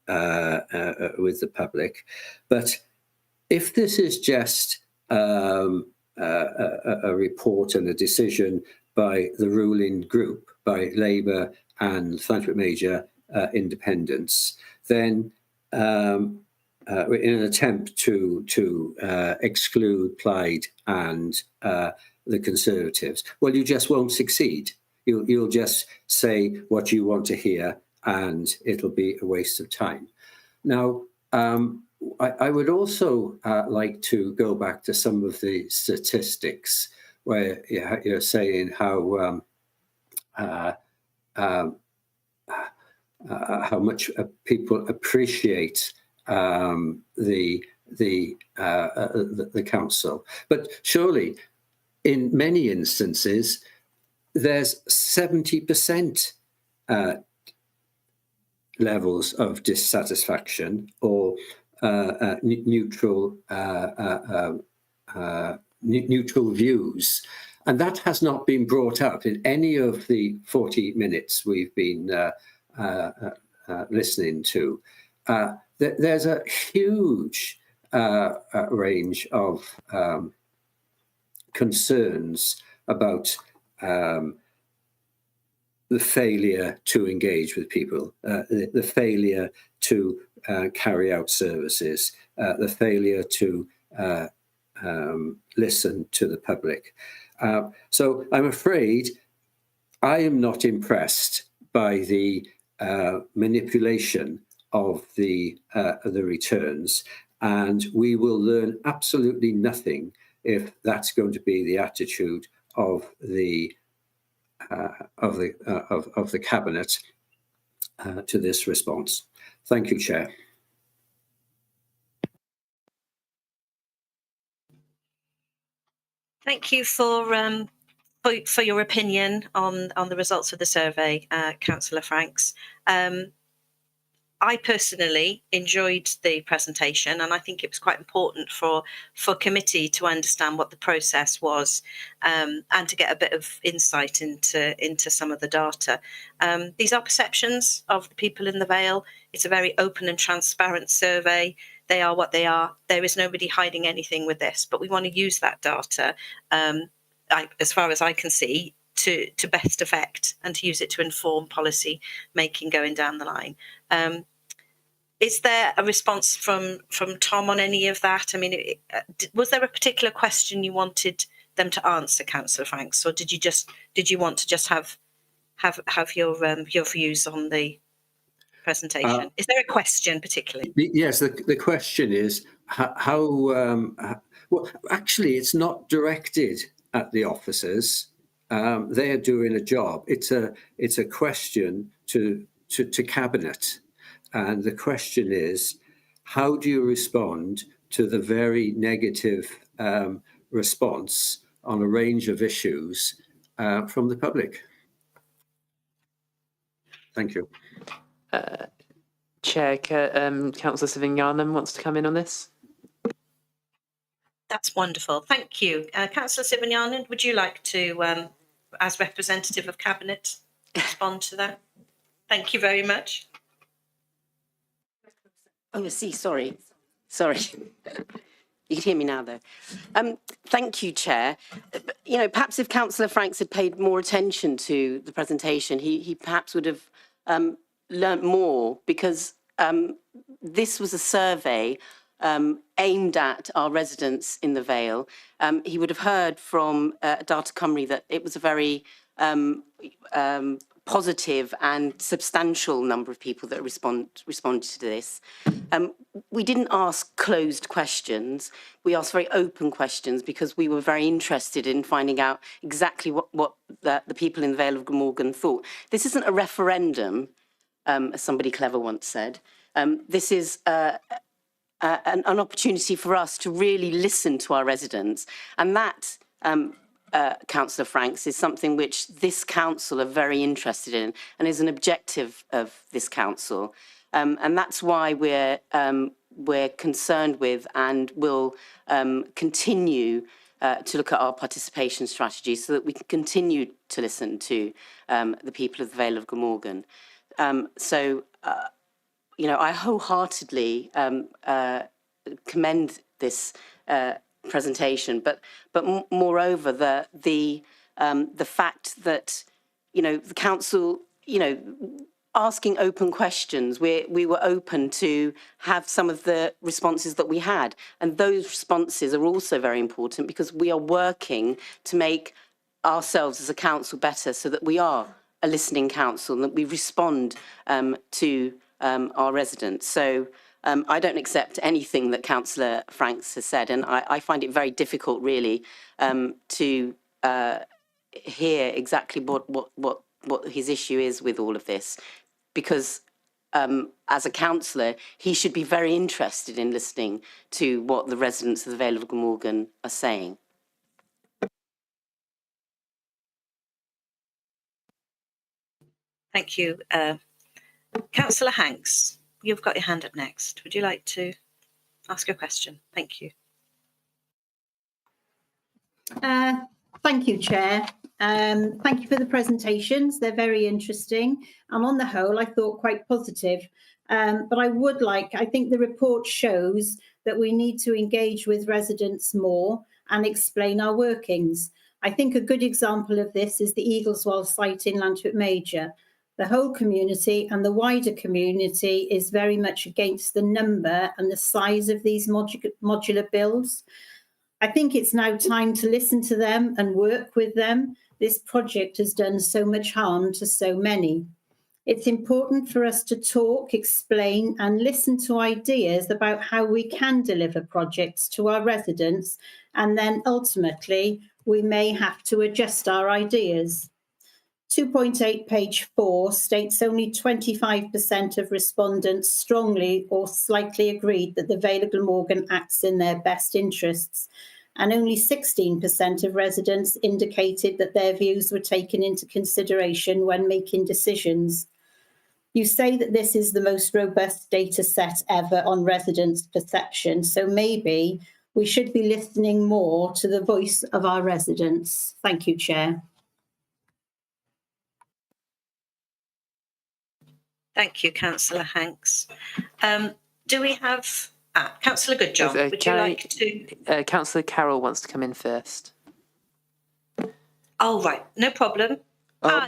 the public. But if this is just a report and a decision by the ruling group, by Labour and Llanfair Major Independents, then in an attempt to exclude Plaid and the Conservatives, well, you just won't succeed. You'll just say what you want to hear, and it'll be a waste of time. Now, I would also like to go back to some of the statistics where you're saying how much people appreciate the council, but surely, in many instances, there's 70% levels of dissatisfaction or neutral views, and that has not been brought up in any of the 40 minutes we've been listening to. There's a huge range of concerns about the failure to engage with people, the failure to carry out services, the failure to listen to the public. So I'm afraid I am not impressed by the manipulation of the returns, and we will learn absolutely nothing if that's going to be the attitude of the cabinet to this response. Thank you, Chair. Thank you for your opinion on the results of the survey, Councillor Franks. I personally enjoyed the presentation, and I think it was quite important for committee to understand what the process was, and to get a bit of insight into some of the data. These are perceptions of the people in the Vale. It's a very open and transparent survey. They are what they are. There is nobody hiding anything with this, but we want to use that data, as far as I can see, to best effect, and to use it to inform policy making going down the line. Is there a response from Tom on any of that? I mean, was there a particular question you wanted them to answer, Councillor Franks, or did you want to just have your views on the presentation? Is there a question particularly? Yes, the question is how. Well, actually, it's not directed at the officers. They are doing a job. It's a question to cabinet. And the question is, how do you respond to the very negative response on a range of issues from the public? Thank you. Chair, Councillor Sivanyanam wants to come in on this. That's wonderful. Thank you. Councillor Sivanyanam, would you like to, as representative of Cabinet, respond to that? Thank you very much. Oh, see, sorry. You can hear me now, though. Thank you, Chair. You know, perhaps if Councillor Franks had paid more attention to the presentation, he perhaps would have learnt more, because this was a survey aimed at our residents in the Vale. He would have heard from Data Cymru that it was a very positive and substantial number of people that responded to this. We didn't ask closed questions. We asked very open questions, because we were very interested in finding out exactly what the people in the Vale of Glamorgan thought. This isn't a referendum, as somebody clever once said. This is an opportunity for us to really listen to our residents, and that Councillor Franks, is something which this council are very interested in and is an objective of this council. And that's why we're concerned with and will continue to look at our participation strategy so that we can continue to listen to the people of the Vale of Glamorgan. You know, I wholeheartedly commend this presentation, but moreover, the fact that, you know, the council, you know, asking open questions, we were open to have some of the responses that we had, and those responses are also very important because we are working to make ourselves as a council better, so that we are a listening council and that we respond to our residents. So I don't accept anything that Councillor Franks has said, and I find it very difficult, really, to hear exactly what his issue is with all of this, because as a councillor, he should be very interested in listening to what the residents of the Vale of Glamorgan are saying. Thank you. Councillor Hanks, you've got your hand up next. Would you like to ask a question? Thank you. Thank you, Chair. Thank you for the presentations. They're very interesting. And on the whole, I thought quite positive. But I think the report shows that we need to engage with residents more and explain our workings. I think a good example of this is the Eagleswell site in Lantwick Major. The whole community and the wider community is very much against the number and the size of these modular builds. I think it's now time to listen to them and work with them. This project has done so much harm to so many. It's important for us to talk, explain, and listen to ideas about how we can deliver projects to our residents, and then ultimately we may have to adjust our ideas. 2.8 page 4 states only 25% of respondents strongly or slightly agreed that the Vale of Glamorgan acts in their best interests, and only 16% of residents indicated that their views were taken into consideration when making decisions. You say that this is the most robust data set ever on residents' perception, so maybe we should be listening more to the voice of our residents. Thank you, Chair. Thank you, Councillor Hanks. Do we have Councillor Goodjohn? Would you like to? Councillor Carroll wants to come in first. Oh, right, no problem.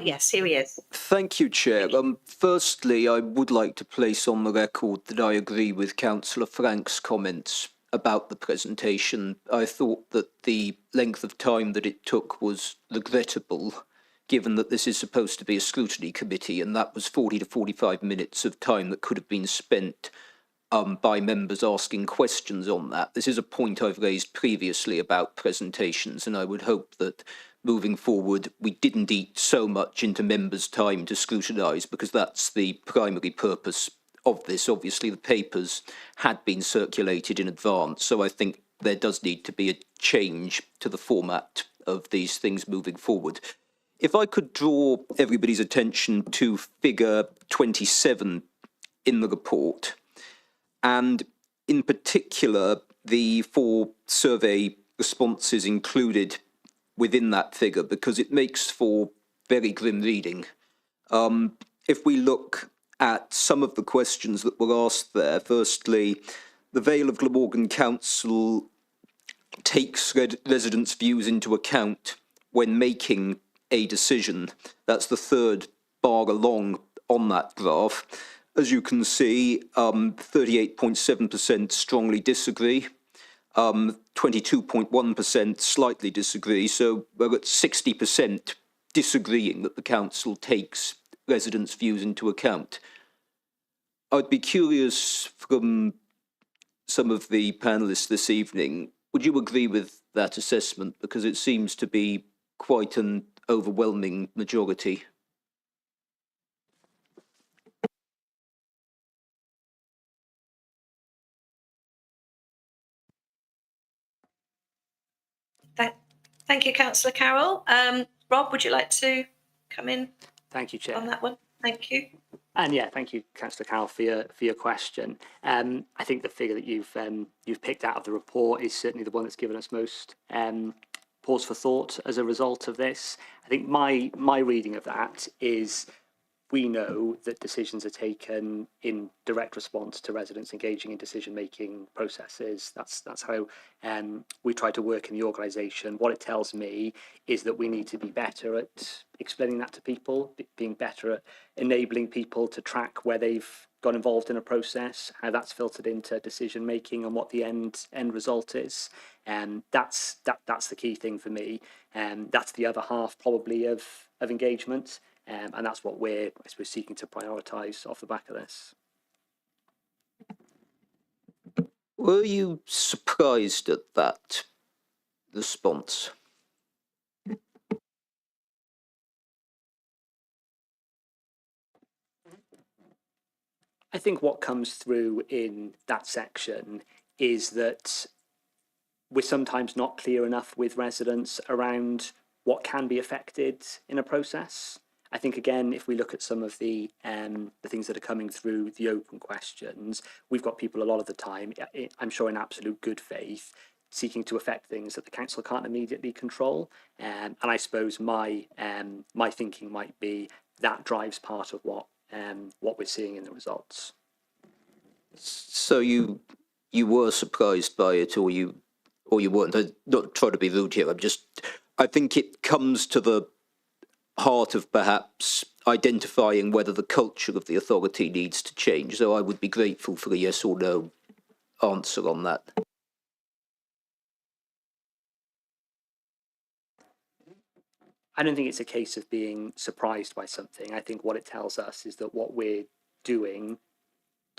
Yes, here he is. Thank you, Chair. Firstly, I would like to place on the record that I agree with Councillor Frank's comments about the presentation. I thought that the length of time that it took was regrettable, given that this is supposed to be a scrutiny committee, and that was 40 to 45 minutes of time that could have been spent by members asking questions on that. This is a point I've raised previously about presentations, and I would hope that moving forward we didn't eat so much into members' time to scrutinise, because that's the primary purpose of this. Obviously, the papers had been circulated in advance, so I think there does need to be a change to the format of these things moving forward. If I could draw everybody's attention to figure 27 in the report, and in particular the 4 survey responses included within that figure, because it makes for very grim reading. If we look at some of the questions that were asked there, firstly, the Vale of Glamorgan Council takes residents' views into account when making a decision. That's the 3rd bar along on that graph. As you can see, 38.7% strongly disagree, 22.1% slightly disagree, so we're at 60% disagreeing that the council takes residents' views into account. I'd be curious from some of the panellists this evening, would you agree with that assessment? Because it seems to be quite an overwhelming majority. Thank you, Councillor Carroll. Rob, would you like to come in Thank you, Chair. on that one? Thank you. And yeah, thank you, Councillor Carroll, for your question. I think the figure that you've picked out of the report is certainly the one that's given us most pause for thought as a result of this. I think my reading of that is we know that decisions are taken in direct response to residents engaging in decision-making processes. That's how we try to work in the organisation. What it tells me is that we need to be better at explaining that to people, being better at enabling people to track where they've got involved in a process, how that's filtered into decision-making and what the end result is. That's the key thing for me. That's the other half probably of engagement. And that's what we're, I suppose, seeking to prioritise off the back of this. Were you surprised at that response? I think what comes through in that section is that we're sometimes not clear enough with residents around what can be affected in a process. I think, again, if we look at some of the things that are coming through the open questions, we've got people a lot of the time, I'm sure in absolute good faith, seeking to affect things that the council can't immediately control. And I suppose my thinking might be that drives part of what we're seeing in the results. So you were surprised by it, or you weren't? I'm not trying to be rude here. I think it comes to the heart of perhaps identifying whether the culture of the authority needs to change. So I would be grateful for a yes or no answer on that. I don't think it's a case of being surprised by something. I think what it tells us is that what we're doing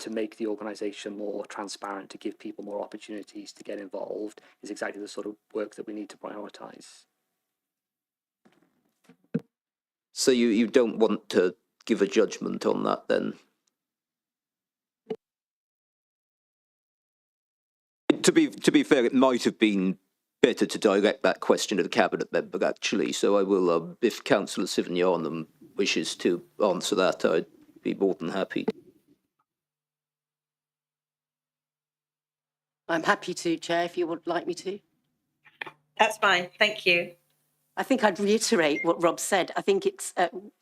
to make the organisation more transparent, to give people more opportunities to get involved, is exactly the sort of work that we need to prioritise. So you don't want to give a judgment on that then? To be fair, it might have been better to direct that question to the cabinet member, actually. So I will, if Councillor Sivanyanam wishes to answer that, I'd be more than happy. I'm happy to, Chair, if you would like me to. That's fine. Thank you. I think I'd reiterate what Rob said. I think it's,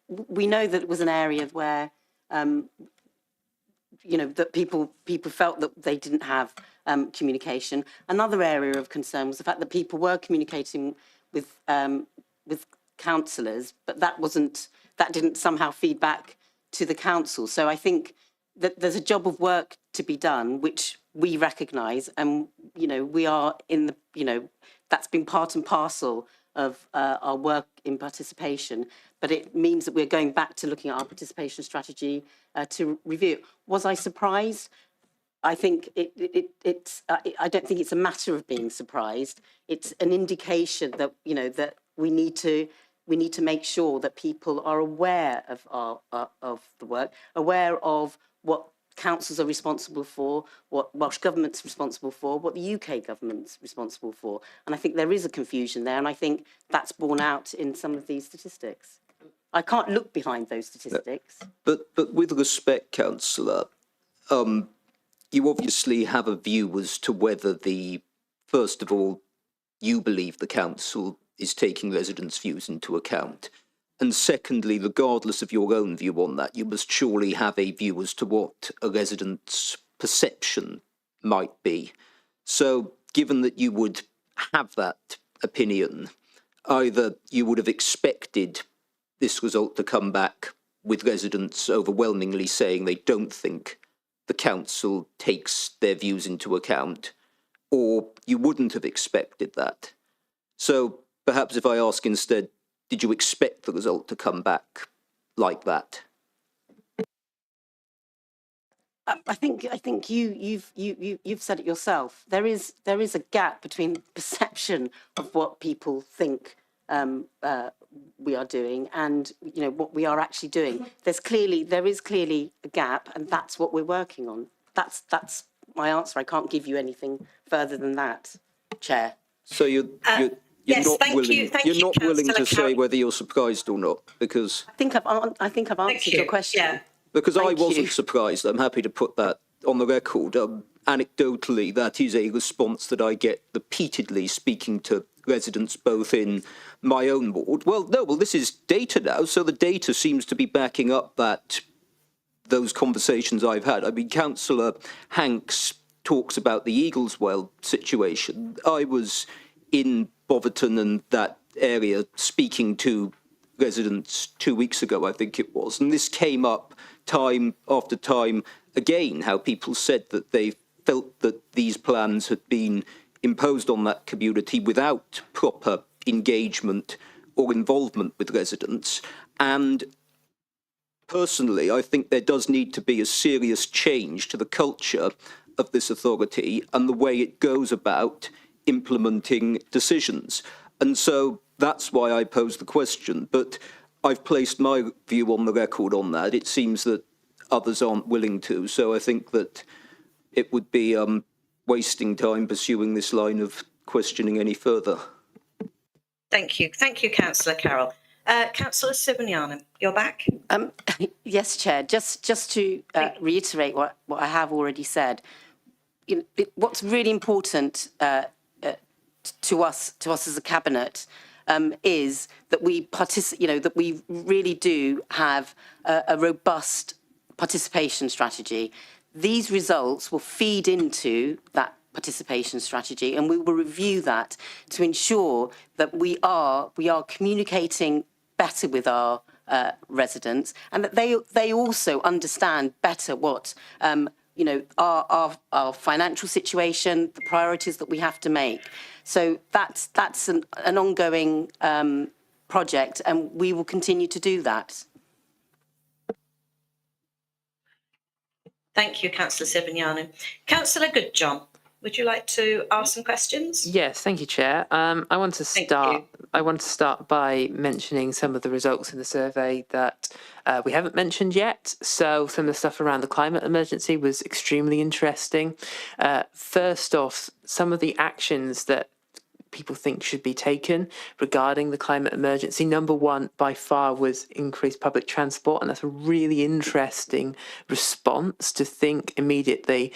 we know that it was an area where, that people felt that they didn't have communication. Another area of concern was the fact that people were communicating with councillors, but that didn't somehow feed back to the council. So I think that there's a job of work to be done, which we recognise, and we are in the that's been part and parcel of our work in participation, but it means that we're going back to looking at our participation strategy to review it. Was I surprised? I think it's. I don't think it's a matter of being surprised. It's an indication that that we need to make sure that people are aware of of the work, aware of what councils are responsible for, what Welsh Government's responsible for, what the UK Government's responsible for. And I think there is a confusion there, and I think that's borne out in some of these statistics. I can't look behind those statistics. But with respect, Councillor, you obviously have a view as to whether first of all, you believe the council is taking residents' views into account. And secondly, regardless of your own view on that, you must surely have a view as to what a resident's perception might be. So given that you would have that opinion, either you would have expected this result to come back with residents overwhelmingly saying they don't think the council takes their views into account, or you wouldn't have expected that. So perhaps if I ask instead, did you expect the result to come back like that? I think you've said it yourself. There is a gap between perception of what people think we are doing and what we are actually doing. There is clearly a gap, and that's what we're working on. That's my answer. I can't give you anything further than that, Chair. So Yes, thank you, you're not willing to Councillor say whether you're surprised or not, because I think I've answered your question. Yeah. because I Thank wasn't you. surprised. I'm happy to put that on the record. Anecdotally, that is a response that I get repeatedly speaking to residents both in my own ward. Well, this is data now, so the data seems to be backing up those conversations I've had. I mean, Councillor Hanks talks about the Eagleswell situation. I was in Boverton and that area speaking to residents 2 weeks ago, I think it was, and this came up time after time again, how people said that they felt that these plans had been imposed on that community without proper engagement or involvement with residents. And personally, I think there does need to be a serious change to the culture of this authority and the way it goes about implementing decisions. And so that's why I posed the question. But I've placed my view on the record on that. It seems that others aren't willing to. So I think that it would be wasting time pursuing this line of questioning any further. Thank you, Councillor Carroll. Councillor Subramanian, you're back. Yes, Chair. Just to reiterate what I have already said, what's really important to us as a cabinet is that we that we really do have a robust participation strategy. These results will feed into that participation strategy, and we will review that to ensure that we are communicating better with our residents, and that they also understand better what our financial situation, the priorities that we have to make. So that's an ongoing project, and we will continue to do that. Thank you, Councillor Subramanian. Councillor Goodjohn, would you like to ask some questions? Yes, thank you, Chair. I want to start by mentioning some of the results in the survey that we haven't mentioned yet. So some of the stuff around the climate emergency was extremely interesting. First off, some of the actions that people think should be taken regarding the climate emergency. Number one, by far, was increased public transport, and that's a really interesting response to think immediately,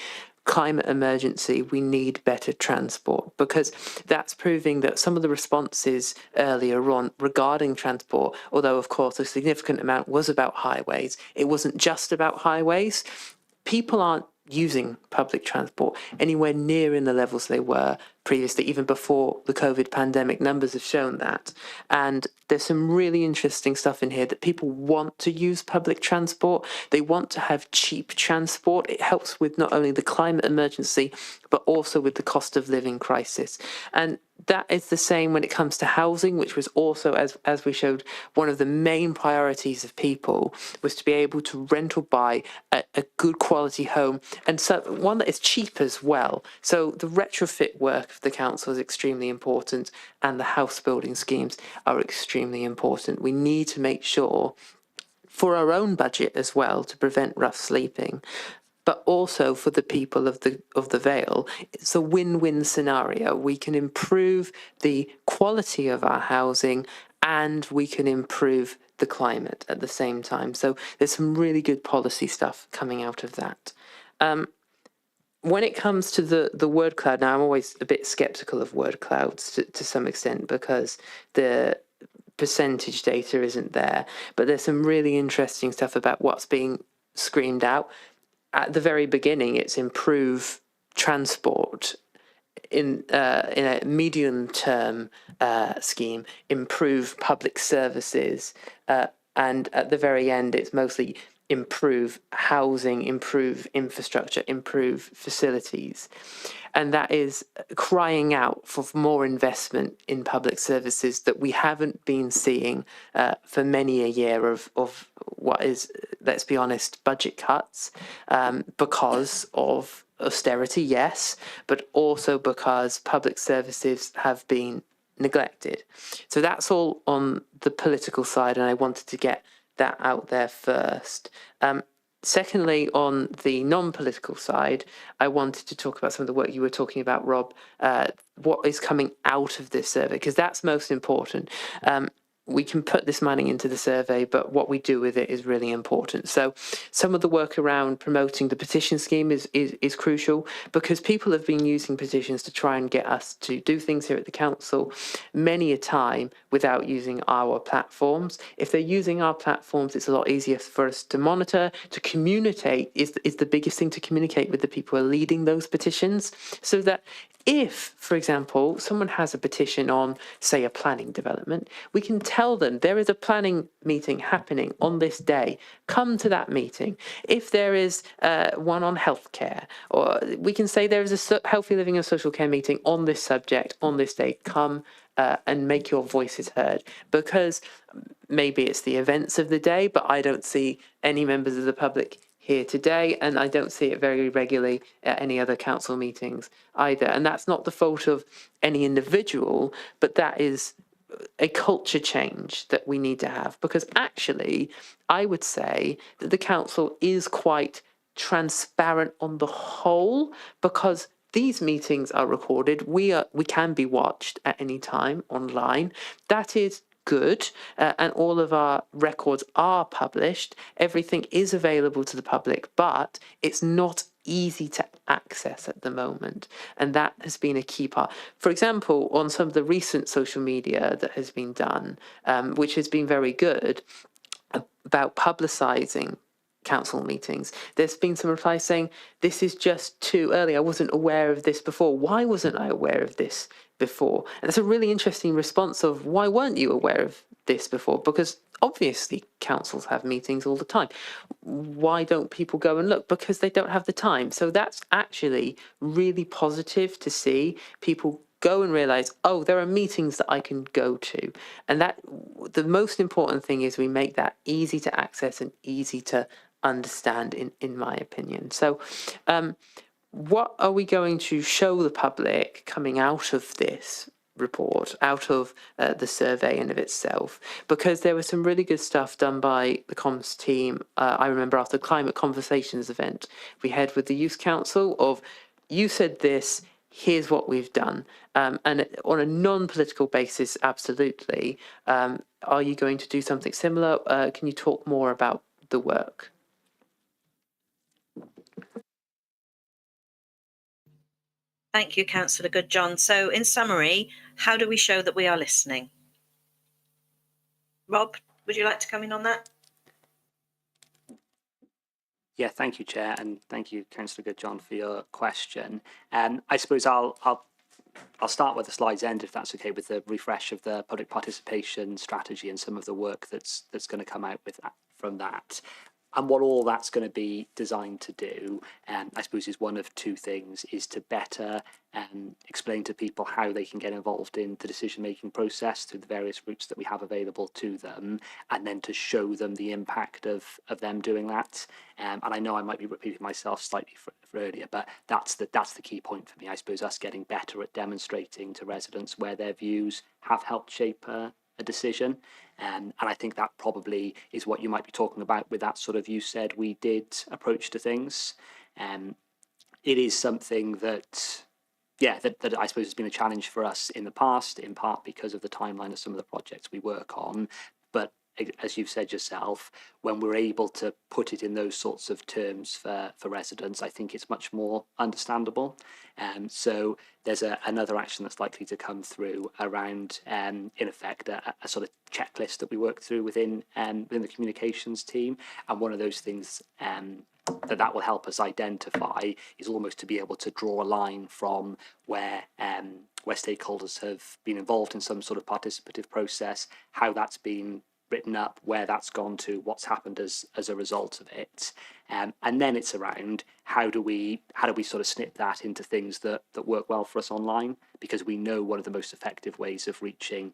climate emergency, we need better transport, because that's proving that some of the responses earlier on regarding transport, although of course a significant amount was about highways, it wasn't just about highways. People aren't using public transport anywhere near in the levels they were previously, even before the COVID pandemic. Numbers have shown that. And there's some really interesting stuff in here that people want to use public transport. They want to have cheap transport. It helps with not only the climate emergency, but also with the cost of living crisis. And that is the same when it comes to housing, which was also, as we showed, one of the main priorities of people was to be able to rent or buy a good quality home, and so one that is cheap as well. So the retrofit work of the council is extremely important, and the house building schemes are extremely important. We need to make sure, for our own budget as well, to prevent rough sleeping, but also for the people of the Vale, it's a win-win scenario. We can improve the quality of our housing and we can improve the climate at the same time. So there's some really good policy stuff coming out of that. When it comes to the word cloud, now I'm always a bit sceptical of word clouds to some extent, because the percentage data isn't there, but there's some really interesting stuff about what's being screamed out. At the very beginning, it's improve transport in a medium-term scheme, improve public services, and at the very end, it's mostly improve housing, improve infrastructure, improve facilities. And that is crying out for more investment in public services that we haven't been seeing for many a year of what is, let's be honest, budget cuts because of austerity, yes, but also because public services have been neglected. So that's all on the political side, and I wanted to get that out there first. Secondly, on the non-political side, I wanted to talk about some of the work you were talking about, Rob, what is coming out of this survey, because that's most important. We can put this money into the survey, but what we do with it is really important. So some of the work around promoting the petition scheme is crucial, because people have been using petitions to try and get us to do things here at the council many a time without using our platforms. If they're using our platforms, it's a lot easier for us to monitor, to communicate is the biggest thing, to communicate with the people who are leading those petitions, so that if, for example, someone has a petition on, say, a planning development, we can tell them there is a planning meeting happening on this day. Come to that meeting. If there is one on healthcare, or we can say there is a healthy living and social care meeting on this subject on this day. Come and make your voices heard, because maybe it's the events of the day, but I don't see any members of the public here today, and I don't see it very regularly at any other council meetings either. And that's not the fault of any individual, but that is a culture change that we need to have, because actually I would say that the council is quite transparent on the whole, because these meetings are recorded. We can be watched at any time online. That is good, and all of our records are published. Everything is available to the public, but it's not easy to access at the moment, and that has been a key part. For example, on some of the recent social media that has been done, which has been very good, about publicising council meetings, there's been some replies saying this is just too early, I wasn't aware of this before. Why wasn't I aware of this before? And it's a really interesting response of, why weren't you aware of this before? Because obviously councils have meetings all the time. Why don't people go and look? Because they don't have the time. So that's actually really positive to see people go and realize, oh, there are meetings that I can go to. And that the most important thing is we make that easy to access and easy to understand, in my opinion. So what are we going to show the public coming out of this report, out of the survey in of itself? Because there was some really good stuff done by the comms team. I remember after the Climate Conversations event we had with the Youth Council of, you said this, here's what we've done. And on a non-political basis, absolutely. Are you going to do something similar? Can you talk more about the work? Thank you, Councillor Goodjohn. So in summary, how do we show that we are listening? Rob, would you like to come in on that? Yeah, thank you, Chair, and thank you, Councillor Goodjohn, for your question. I suppose I'll start where the slides end, if that's okay, with the refresh of the public participation strategy and some of the work that's going to come out with that, from that. And what all that's going to be designed to do, I suppose, is one of two things, is to better explain to people how they can get involved in the decision-making process through the various routes that we have available to them, and then to show them the impact of them doing that. And I know I might be repeating myself slightly for earlier, but that's the key point for me. I suppose us getting better at demonstrating to residents where their views have helped shape a decision. And I think that probably is what you might be talking about with that sort of, you said we did approach to things. It is something that, yeah, that I suppose has been a challenge for us in the past, in part because of the timeline of some of the projects we work on. But as you've said yourself, when we're able to put it in those sorts of terms for residents, I think it's much more understandable. So there's another action that's likely to come through around, in effect, a sort of checklist that we work through within the communications team. And one of those things that will help us identify is almost to be able to draw a line from where stakeholders have been involved in some sort of participative process, how that's been written up, where that's gone to, what's happened as a result of it, and then it's around how do we sort of snip that into things that work well for us online, because we know one of the most effective ways of reaching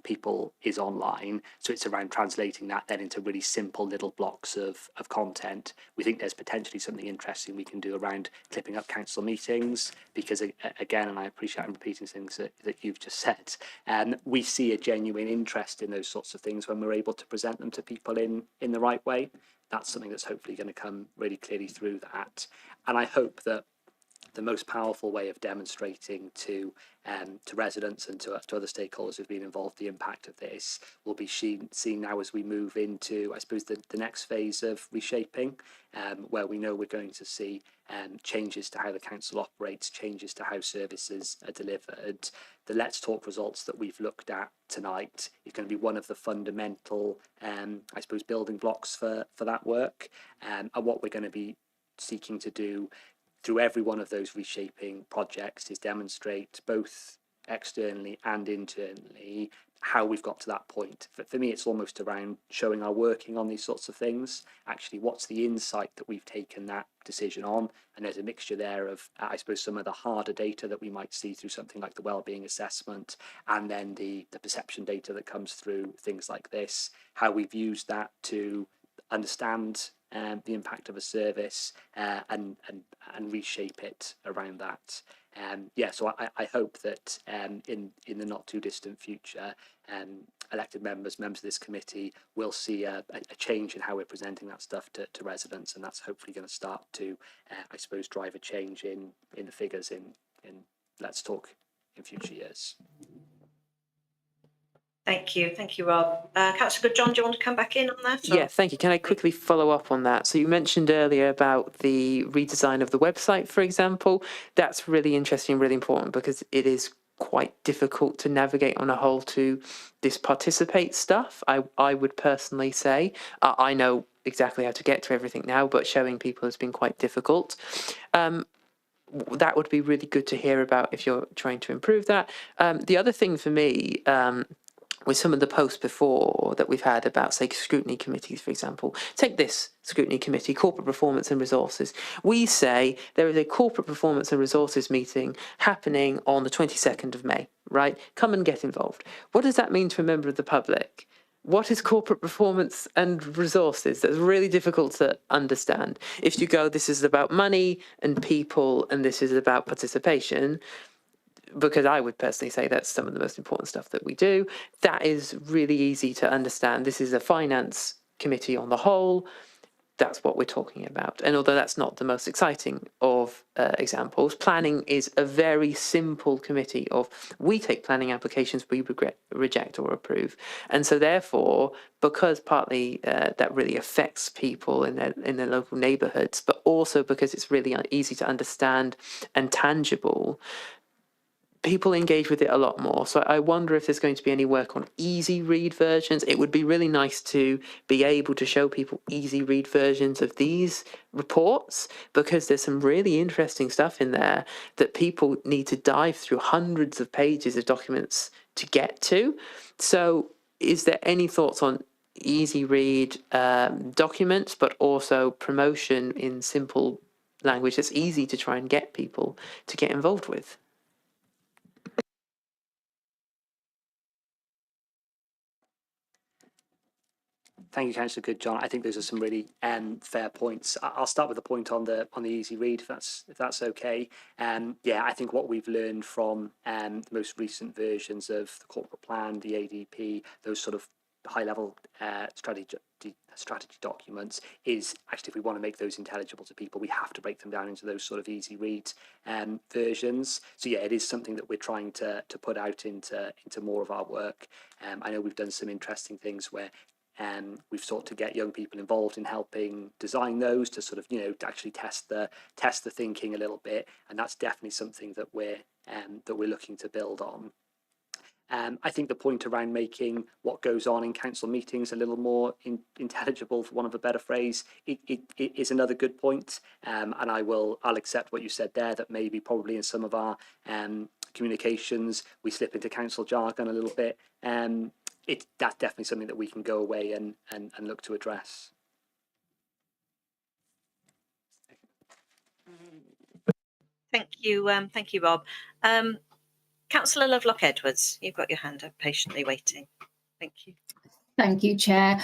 people is online. So it's around translating that then into really simple little blocks of content. We think there's potentially something interesting we can do around clipping up council meetings, because again, and I appreciate I'm repeating things that you've just said, we see a genuine interest in those sorts of things when we're able to present them to people in the right way. that's something that's hopefully going to come really clearly through that. And I hope that the most powerful way of demonstrating to residents and to other stakeholders who've been involved the impact of this will be seen now as we move into, I suppose, the next phase of reshaping, where we know we're going to see changes to how the council operates, changes to how services are delivered. The Let's Talk results that we've looked at tonight is going to be one of the fundamental, I suppose, building blocks for that work, and what we're going to be seeking to do through every one of those reshaping projects is demonstrate both externally and internally how we've got to that point. For me, it's almost around showing our working on these sorts of things. Actually, what's the insight that we've taken that decision on? And there's a mixture there of, I suppose, some of the harder data that we might see through something like the wellbeing assessment, and then the perception data that comes through things like this, how we've used that to understand the impact of a service and reshape it around that. So I hope that in the not too distant future, elected members of this committee will see a change in how we're presenting that stuff to residents, and that's hopefully going to start to, I suppose, drive a change in the figures in Let's Talk in future years. Thank you, Rob. Councillor John, do you want to come back in on that? Or? Yeah, thank you. Can I quickly follow up on that? So you mentioned earlier about the redesign of the website, for example. That's really interesting, really important, because it is quite difficult to navigate on a whole to this participate stuff. I would personally say, I know exactly how to get to everything now, but showing people has been quite difficult. That would be really good to hear about if you're trying to improve that. The other thing for me, with some of the posts before that we've had about, say, scrutiny committees, for example. Take this scrutiny committee, corporate performance and resources. We say there is a corporate performance and resources meeting happening on the 22nd of May, right? Come and get involved. What does that mean to a member of the public? What is corporate performance and resources? That's really difficult to understand. If you go, this is about money and people, and this is about participation, because I would personally say that's some of the most important stuff that we do. That is really easy to understand. This is a finance committee on the whole. That's what we're talking about. And although that's not the most exciting of examples, planning is a very simple committee of, we take planning applications, we reject or approve. And so therefore, because partly that really affects people in their local neighbourhoods, but also because it's really easy to understand and tangible, people engage with it a lot more. So I wonder if there's going to be any work on easy read versions. It would be really nice to be able to show people easy read versions of these reports, because there's some really interesting stuff in there that people need to dive through hundreds of pages of documents to get to. So is there any thoughts on easy read documents, but also promotion in simple language that's easy to try and get people to get involved with? Thank you, Councillor Goodjohn. I think those are some really fair points. I'll start with the point on the easy read, if that's okay. I think what we've learned from the most recent versions of the corporate plan, the ADP, those sort of high-level strategy documents, is actually, if we want to make those intelligible to people, we have to break them down into those sort of easy read versions. So yeah, it is something that we're trying to put out into more of our work. I know we've done some interesting things where we've sought to get young people involved in helping design those, to sort of, to actually test the thinking a little bit, and that's definitely something that we're looking to build on. I think the point around making what goes on in council meetings a little more intelligible, for want of a better phrase, it is another good point, and I'll accept what you said there, that maybe probably in some of our communications we slip into council jargon a little bit. That's definitely something that we can go away and look to address. Thank you, Rob. Councillor Lovelock-Edwards, you've got your hand up, patiently waiting. Thank you. Thank you, Chair.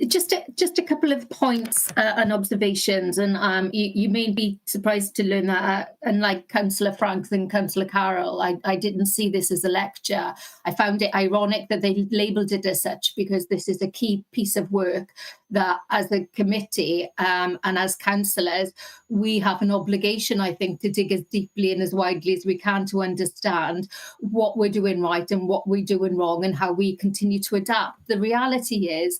Just a couple of points and observations, and you may be surprised to learn that, unlike Councillor Franks and Councillor Carroll, I didn't see this as a lecture. I found it ironic that they labelled it as such, because this is a key piece of work that as a committee and as councillors, we have an obligation, I think, to dig as deeply and as widely as we can to understand what we're doing right and what we're doing wrong and how we continue to adapt. The reality is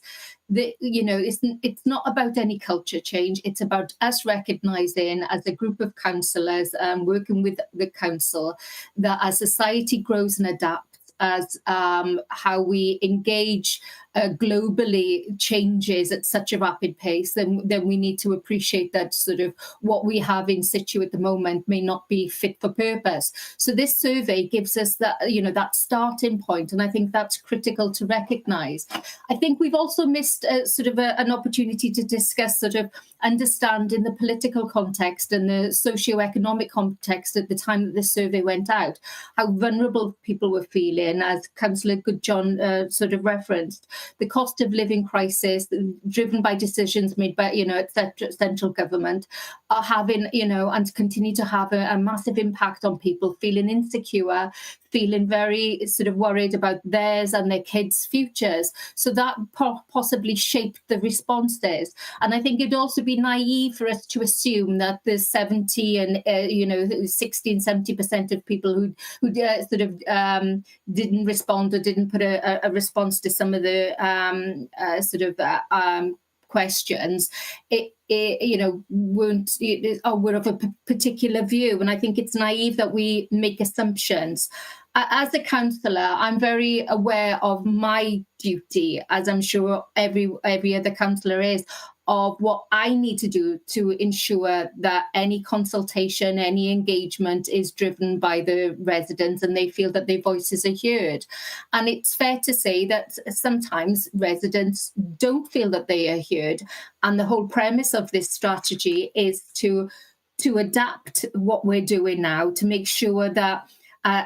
that, you know, it's not about any culture change. It's about us recognising as a group of councillors working with the council that as society grows and adapts, as how we engage globally changes at such a rapid pace, then we need to appreciate that sort of what we have in situ at the moment may not be fit for purpose. So this survey gives us that, you know, that starting point, and I think that's critical to recognise. I think we've also missed sort of an opportunity to discuss sort of understanding the political context and the socio-economic context at the time that this survey went out, how vulnerable people were feeling, as Councillor Goodjohn sort of referenced. The cost of living crisis driven by decisions made by, you know, central government are having, you know, and continue to have a massive impact on people feeling insecure, feeling very sort of worried about theirs and their kids' futures. So that possibly shaped the responses. And I think it'd also be naive for us to assume that the 70 and, you know, 60 and 70% of people who sort of didn't respond or didn't put a response to some of the questions, you know, weren't or were of a particular view. And I think it's naive that we make assumptions. As a councillor, I'm very aware of my duty, as I'm sure every other councillor is, of what I need to do to ensure that any consultation, any engagement is driven by the residents and they feel that their voices are heard. And it's fair to say that sometimes residents don't feel that they are heard. And the whole premise of this strategy is to adapt what we're doing now to make sure that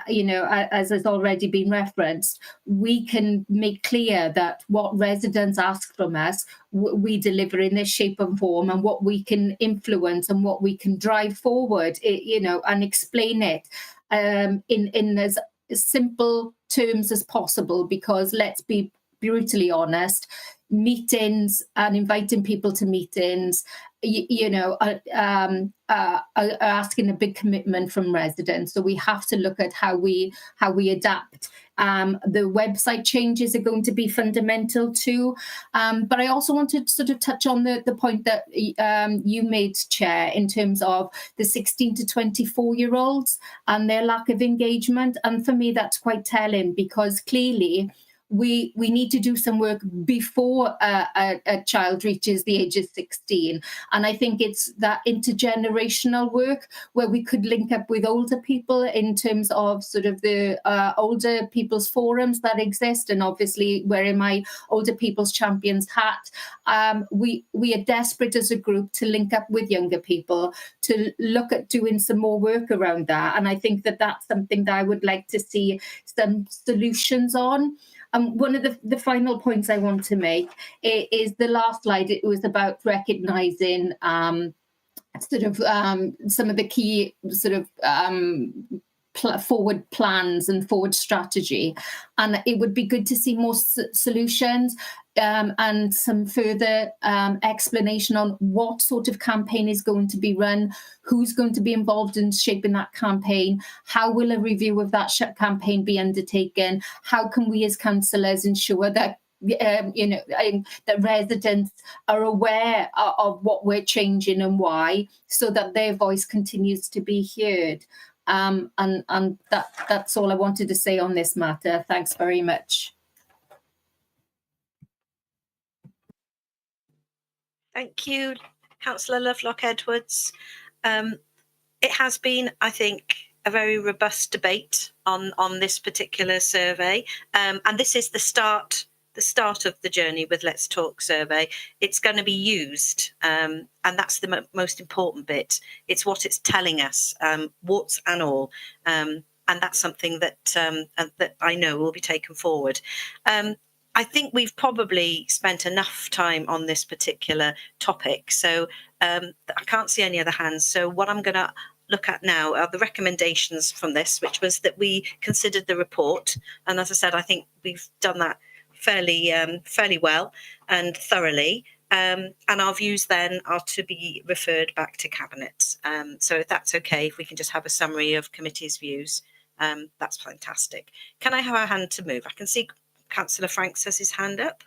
you know, as has already been referenced, we can make clear that what residents ask from us, we deliver in this shape and form, and what we can influence and what we can drive forward, you know, and explain it in as simple terms as possible. Because let's be brutally honest, meetings and inviting people to meetings, you know, are asking a big commitment from residents. So we have to look at how we adapt. The website changes are going to be fundamental too. But I also wanted to sort of touch on the point that you made, Chair, in terms of the 16 to 24-year-olds and their lack of engagement. And for me, that's quite telling, because clearly we need to do some work before a child reaches the age of 16. And I think it's that intergenerational work where we could link up with older people in terms of sort of the older people's forums that exist. And obviously wearing my older people's champions hat, we are desperate as a group to link up with younger people to look at doing some more work around that. And I think that that's something that I would like to see some solutions on. One of the final points I want to make is the last slide. It was about recognising some of the key sort of forward plans and forward strategy. And it would be good to see more solutions and some further explanation on what sort of campaign is going to be run, who's going to be involved in shaping that campaign, how will a review of that campaign be undertaken, how can we as councillors ensure that you know, that residents are aware of what we're changing and why, so that their voice continues to be heard. And that's all I wanted to say on this matter. Thanks very much. Thank you, Councillor Lovelock-Edwards. It has been, I think, a very robust debate on this particular survey, and this is the start of the journey with Let's Talk survey. It's going to be used, and that's the most important bit. It's what it's telling us, warts and all, and that's something that that I know will be taken forward. I think we've probably spent enough time on this particular topic, so I can't see any other hands. So what I'm going to look at now are the recommendations from this, which was that we considered the report. And as I said, I think we've done that fairly well and thoroughly. and our views then are to be referred back to Cabinet. So if that's okay, if we can just have a summary of committee's views, that's fantastic. Can I have a hand to move? I can see Councillor Franks has his hand up.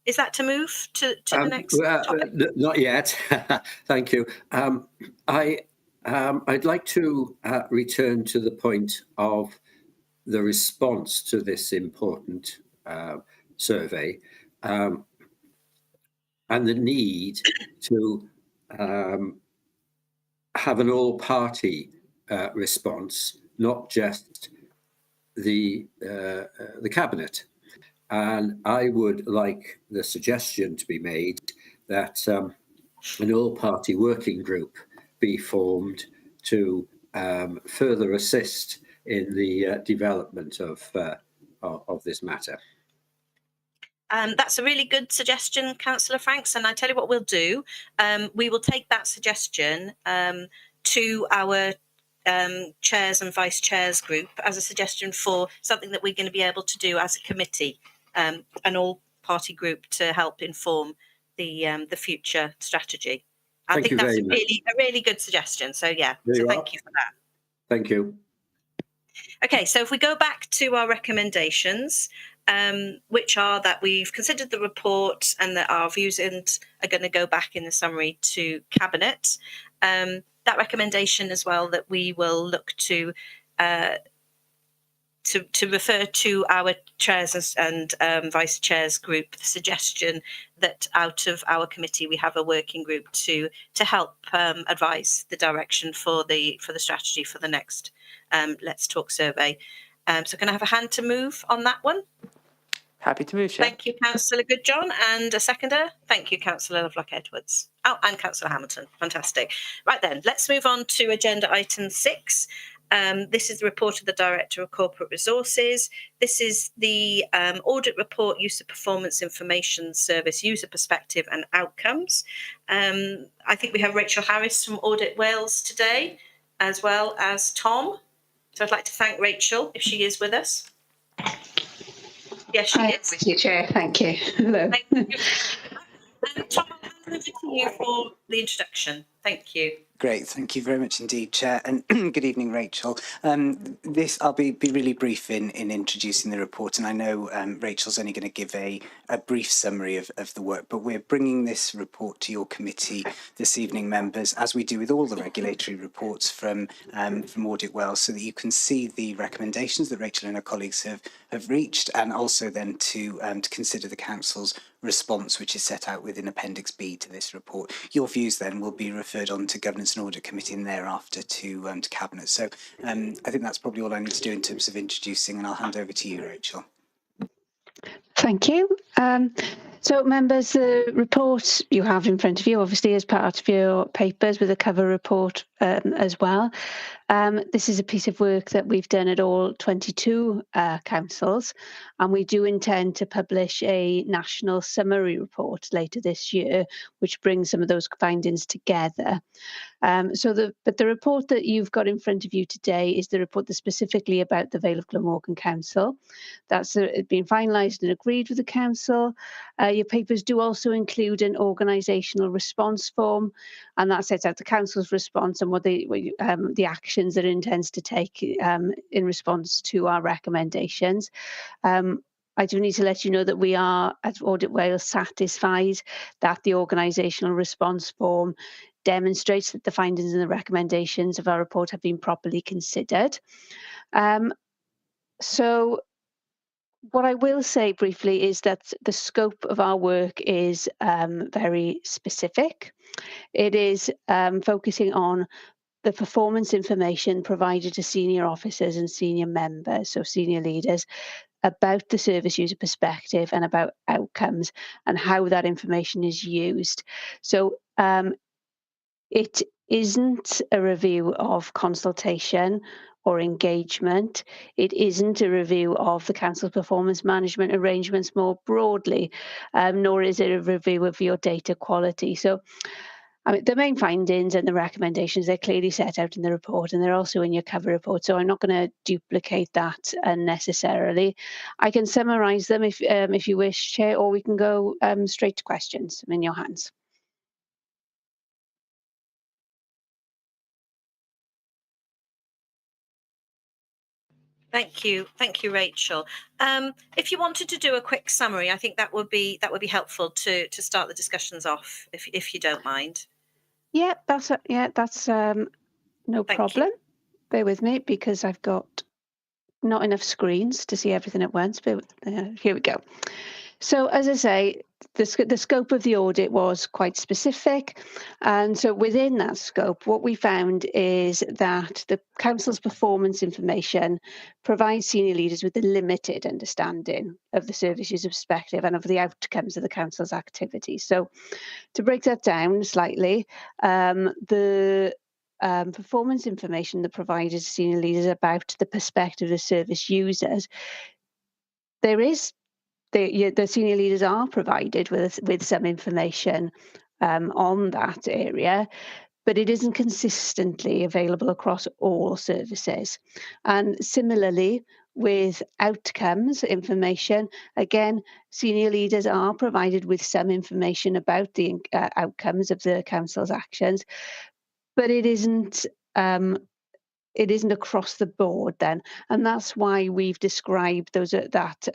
Is that to move to the next topic? Not yet. Thank you. I'd like to return to the point of the response to this important survey and the need to have an all-party response, not just the Cabinet. And I would like the suggestion to be made that an all-party working group be formed to further assist in the development of this matter. That's a really good suggestion, Councillor Franks, and I tell you what we'll do. We will take that suggestion to our chairs and vice chairs group as a suggestion for something that we're going to be able to do as a committee, an all-party group to help inform the future strategy. I think that's a really good suggestion. So yeah, so thank you for that. Thank you. Okay, so if we go back to our recommendations, which are that we've considered the report and that our views are going to go back in the summary to Cabinet. That recommendation as well that we will look to refer to our chairs and vice chairs group the suggestion that out of our committee we have a working group to help advise the direction for the strategy for the next Let's Talk survey. So can I have a hand to move on that one? Happy to move, Chair. Thank you, Councillor Goodjohn, and a seconder. Thank you, Councillor Lovelock-Edwards. Oh, and Councillor Hamilton. Fantastic. Right then, let's move on to agenda item 6. This is the report of the Director of Corporate Resources. This is the audit report, use of performance information service, user perspective and outcomes. I think we have Rachel Harris from Audit Wales today, as well as Tom. So I'd like to thank Rachel if she is with us. Yes, she is. With you, Chair. Thank you. Hello. Thank you. Tom, I'll hand over to you for the introduction. Thank you. Great, thank you very much indeed, Chair, and good evening, Rachel. I'll be really brief in introducing the report, and I know Rachel's only going to give a brief summary of the work, but we're bringing this report to your committee this evening, members, as we do with all the regulatory reports from Audit Wales, so that you can see the recommendations that Rachel and her colleagues have reached, and also then to consider the Council's response, which is set out within Appendix B to this report. Your views then will be referred on to Governance and Audit Committee and thereafter to Cabinet. So I think that's probably all I need to do in terms of introducing, and I'll hand over to you, Rachel. Thank you. So, members, the report you have in front of you, obviously, as part of your papers with a cover report as well. This is a piece of work that we've done at all 22 councils, and we do intend to publish a national summary report later this year, which brings some of those findings together. But the report that you've got in front of you today is the report that's specifically about the Vale of Glamorgan Council. That's been finalised and agreed with the council. Your papers do also include an organisational response form, and that sets out the council's response and what the actions that it intends to take in response to our recommendations. I do need to let you know that we are at Audit Wales satisfied that the organisational response form demonstrates that the findings and the recommendations of our report have been properly considered. So what I will say briefly is that the scope of our work is very specific. It is focusing on the performance information provided to senior officers and senior members, so senior leaders, about the service user perspective and about outcomes and how that information is used. So it isn't a review of consultation or engagement. It isn't a review of the council's performance management arrangements more broadly, nor is it a review of your data quality. So I mean, the main findings and the recommendations, they're clearly set out in the report, and they're also in your cover report, so I'm not going to duplicate that unnecessarily. I can summarise them if you wish, Chair, or we can go straight to questions. I'm in your hands. Thank you, Rachel. If you wanted to do a quick summary, I think that would be helpful to start the discussions off, if you don't mind. Yeah, that's no problem. Bear with me because I've got not enough screens to see everything at once. But here we go. So, as I say, the scope of the audit was quite specific. And so within that scope, what we found is that the council's performance information provides senior leaders with a limited understanding of the service user perspective and of the outcomes of the council's activities. So to break that down slightly, the performance information that provided to senior leaders about the perspective of service users, the senior leaders are provided with some information on that area, but it isn't consistently available across all services. And similarly, with outcomes information, again, senior leaders are provided with some information about the outcomes of the council's actions, but it isn't across the board then, and that's why we've described that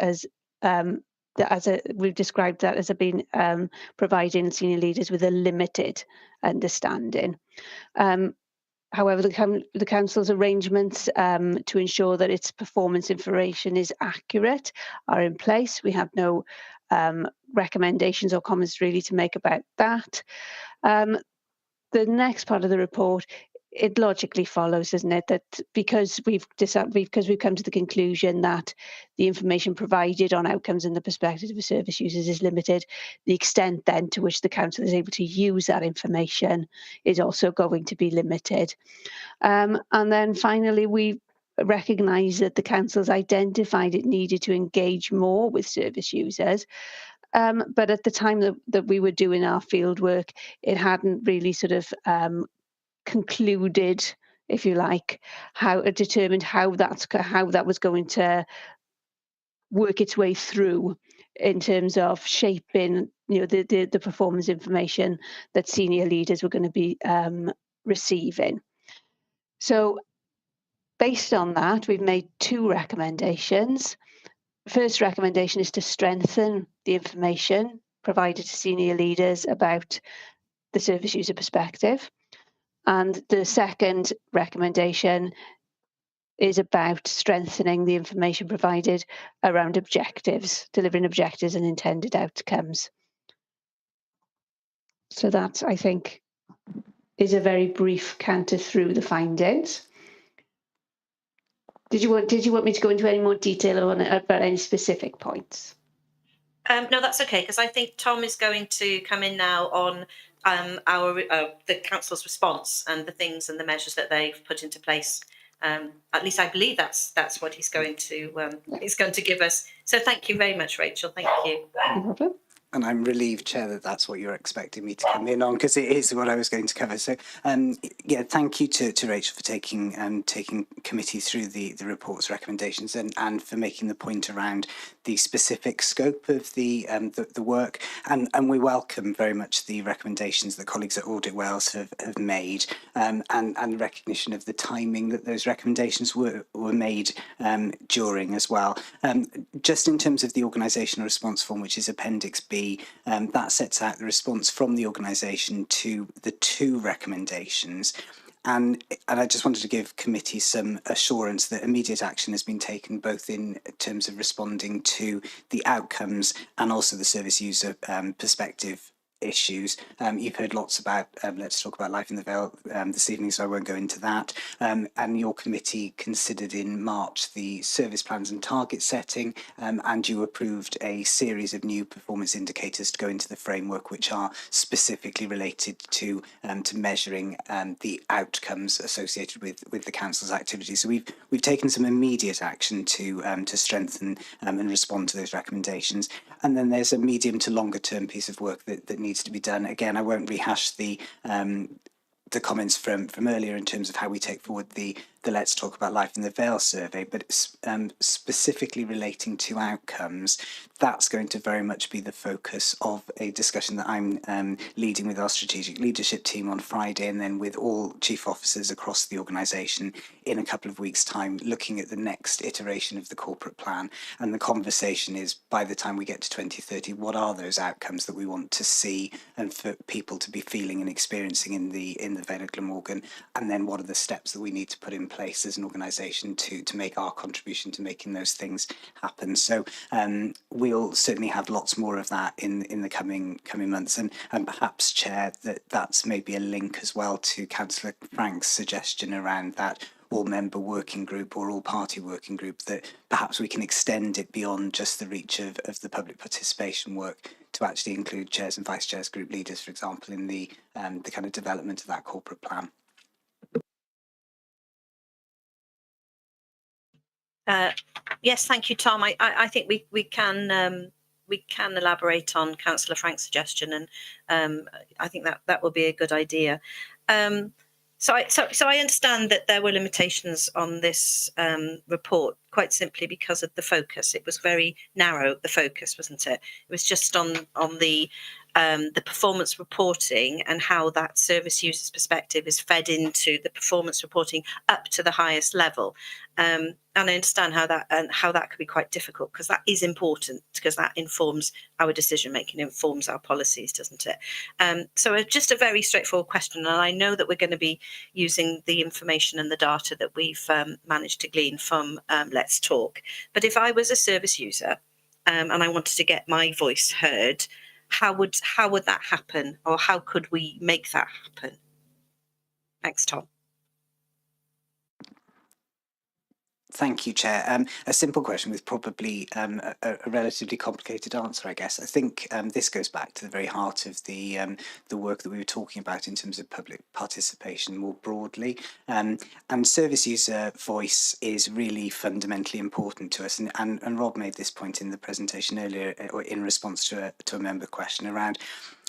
as being providing senior leaders with a limited understanding. However, the council's arrangements to ensure that its performance information is accurate are in place. We have no recommendations or comments really to make about that. The next part of the report, it logically follows, doesn't it, that because we've come to the conclusion that the information provided on outcomes and the perspective of service users is limited, the extent then to which the council is able to use that information is also going to be limited. And then finally, we recognise that the council's identified it needed to engage more with service users. But at the time that we were doing our field work, it hadn't really sort of concluded, if you like, determined how that was going to work its way through in terms of shaping, the performance information that senior leaders were going to be receiving. So, based on that, we've made two recommendations. First recommendation is to strengthen the information provided to senior leaders about the service user perspective. And the second recommendation is about strengthening the information provided around objectives, delivering objectives and intended outcomes. So that, I think, is a very brief canter through the findings. Did you want me to go into any more detail on it about any specific points? No, that's okay, because I think Tom is going to come in now on the council's response and the things and the measures that they've put into place. At least I believe that's what he's going to give us. So thank you very much, Rachel. Thank you. No problem. And I'm relieved, Chair, that that's what you're expecting me to come in on, because it is what I was going to cover. So, yeah, thank you to Rachel for taking committee through the report's recommendations and for making the point around the specific scope of the work. And we welcome very much the recommendations that colleagues at Audit Wales have made, and the recognition of the timing that those recommendations were made during as well. Just in terms of the organisational response form, which is Appendix B, that sets out the response from the organisation to the two recommendations. And I just wanted to give committee some assurance that immediate action has been taken, both in terms of responding to the outcomes and also the service user perspective issues. You've heard lots about Let's Talk About Life in the Vale this evening, so I won't go into that. And your committee considered in March the service plans and target setting, and you approved a series of new performance indicators to go into the framework, which are specifically related to measuring the outcomes associated with the council's activities. So we've taken some immediate action to strengthen and respond to those recommendations. And then there's a medium to longer term piece of work that needs to be done. Again, I won't rehash the comments from earlier in terms of how we take forward the Let's Talk About Life in the Vale survey, but it's specifically relating to outcomes. That's going to very much be the focus of a discussion that I'm leading with our strategic leadership team on Friday, and then with all chief officers across the organisation in a couple of weeks' time, looking at the next iteration of the corporate plan. And the conversation is, by the time we get to 2030, what are those outcomes that we want to see and for people to be feeling and experiencing in the Vale of Glamorgan, and then what are the steps that we need to put in place as an organisation to make our contribution to making those things happen. So we'll certainly have lots more of that in the coming months, and perhaps, Chair, that's maybe a link as well to Councillor Frank's suggestion around that all-member working group or all-party working group, that perhaps we can extend it beyond just the reach of the public participation work to actually include chairs and vice chairs, group leaders, for example, in the kind of development of that corporate plan. Yes, thank you, Tom. I think we can elaborate on Councillor Frank's suggestion, and I think that will be a good idea. So I understand that there were limitations on this report, quite simply because of the focus. It was very narrow, the focus, wasn't it? It was just on the performance reporting and how that service user's perspective is fed into the performance reporting up to the highest level. And I understand how that could be quite difficult, because that is important, because that informs our decision making, informs our policies, doesn't it? So just a very straightforward question, and I know that we're going to be using the information and the data that we've managed to glean from Let's Talk. But if I was a service user and I wanted to get my voice heard, how would that happen, or how could we make that happen? Thanks, Tom. Thank you, Chair. A simple question with probably a relatively complicated answer, I guess. I think this goes back to the very heart of the work that we were talking about in terms of public participation more broadly. And service user voice is really fundamentally important to us. And Rob made this point in the presentation earlier, or in response to a member question around.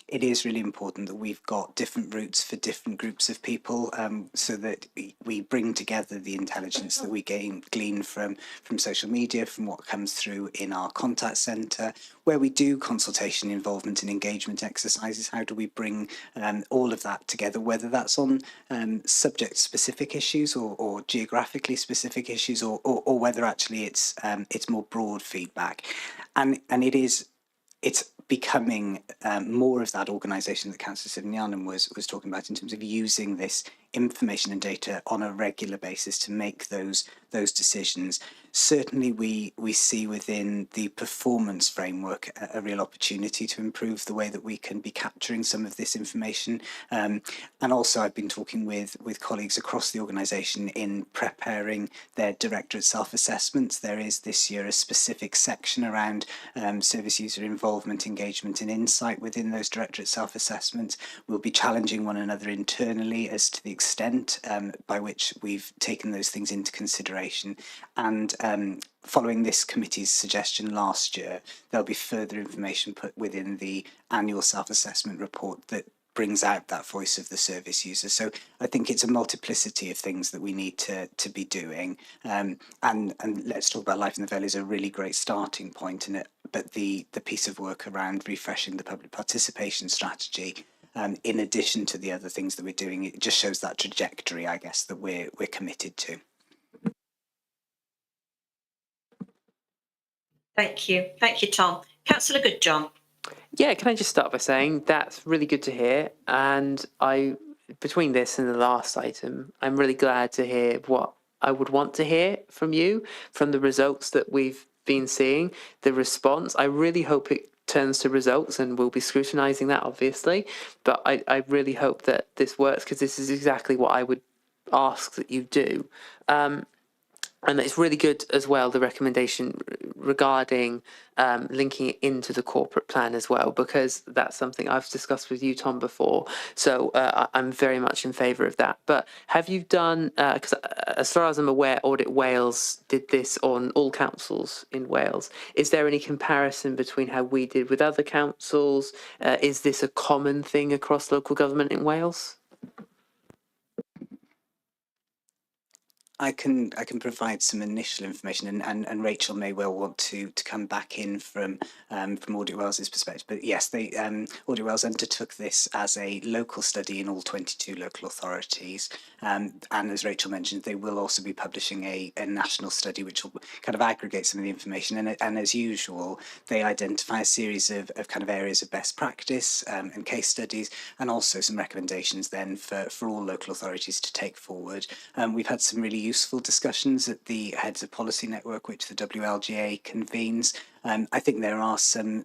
It is really important that we've got different routes for different groups of people, so that we bring together the intelligence that we glean from social media, from what comes through in our contact centre, where we do consultation, involvement and engagement exercises. How do we bring all of that together, whether that's on subject-specific issues or geographically specific issues, or whether actually it's more broad feedback, and it's becoming more of that organisation that Councillor Sivnyanan was talking about in terms of using this information and data on a regular basis to make those decisions. Certainly we see within the performance framework a real opportunity to improve the way that we can be capturing some of this information. And also I've been talking with colleagues across the organisation in preparing their directorate self-assessments. There is this year a specific section around service user involvement, engagement and insight within those directorate self-assessments. We'll be challenging one another internally as to the extent by which we've taken those things into consideration. And following this committee's suggestion last year, there'll be further information put within the annual self-assessment report that brings out that voice of the service user. So I think it's a multiplicity of things that we need to be doing. And Let's Talk About Life in the Vale is a really great starting point in it. But the piece of work around refreshing the public participation strategy, in addition to the other things that we're doing, it just shows that trajectory, I guess, that we're committed to. Thank you, Tom. Councillor Goodjohn. Yeah, can I just start by saying that's really good to hear, and between this and the last item, I'm really glad to hear what I would want to hear from you, from the results that we've been seeing, the response. I really hope it turns to results, and we'll be scrutinising that, obviously, but I really hope that this works, because this is exactly what I would ask that you do. And it's really good as well, the recommendation regarding linking it into the corporate plan as well, because that's something I've discussed with you, Tom, before. So I'm very much in favour of that. But have you done, because as far as I'm aware, Audit Wales did this on all councils in Wales. Is there any comparison between how we did with other councils? Is this a common thing across local government in Wales? I can provide some initial information, and Rachel may well want to come back in from Audit Wales's perspective. But yes, they Audit Wales undertook this as a local study in all 22 local authorities, and as Rachel mentioned, they will also be publishing a national study which will kind of aggregate some of the information. And as usual, they identify a series of kind of areas of best practice and case studies, and also some recommendations then for all local authorities to take forward. We've had some really useful discussions at the Heads of Policy Network, which the WLGA convenes. I think there are some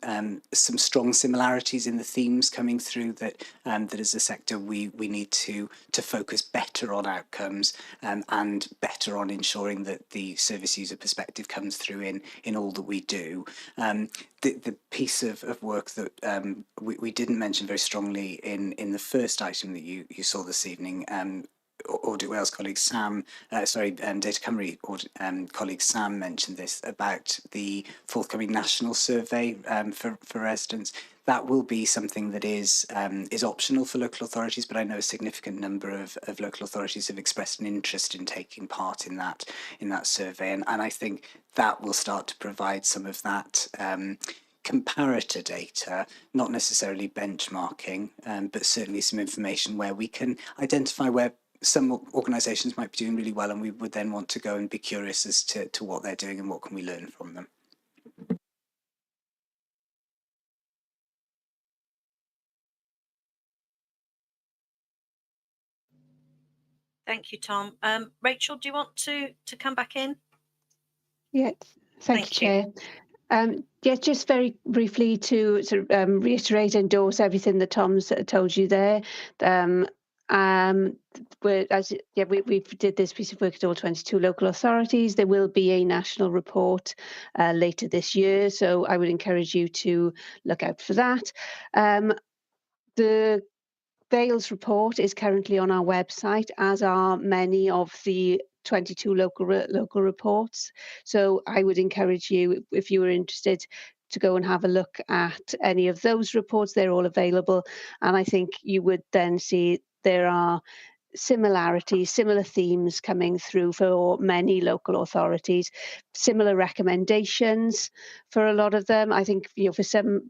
strong similarities in the themes coming through that as a sector we need to focus better on outcomes and better on ensuring that the service user perspective comes through in all that we do. The piece of work that we didn't mention very strongly in the first item that you saw this evening, Audit Wales colleague Sam, Data Cymru colleague Sam mentioned this about the forthcoming national survey for residents. That will be something that is optional for local authorities, but I know a significant number of local authorities have expressed an interest in taking part in that survey, and I think that will start to provide some of that comparator data, not necessarily benchmarking, but certainly some information where we can identify where some organisations might be doing really well, and we would then want to go and be curious as to what they're doing and what can we learn from them. Thank you, Tom. Rachel, do you want to come back in? Yes, thank you, Chair. Yeah, just very briefly to sort of reiterate, endorse everything that Tom's told you there. We did this piece of work at all 22 local authorities. There will be a national report later this year, so I would encourage you to look out for that. The Wales report is currently on our website, as are many of the 22 local reports. So I would encourage you, if you were interested, to go and have a look at any of those reports. They're all available, and I think you would then see there are similarities, similar themes coming through for many local authorities, similar recommendations for a lot of them. I think, for some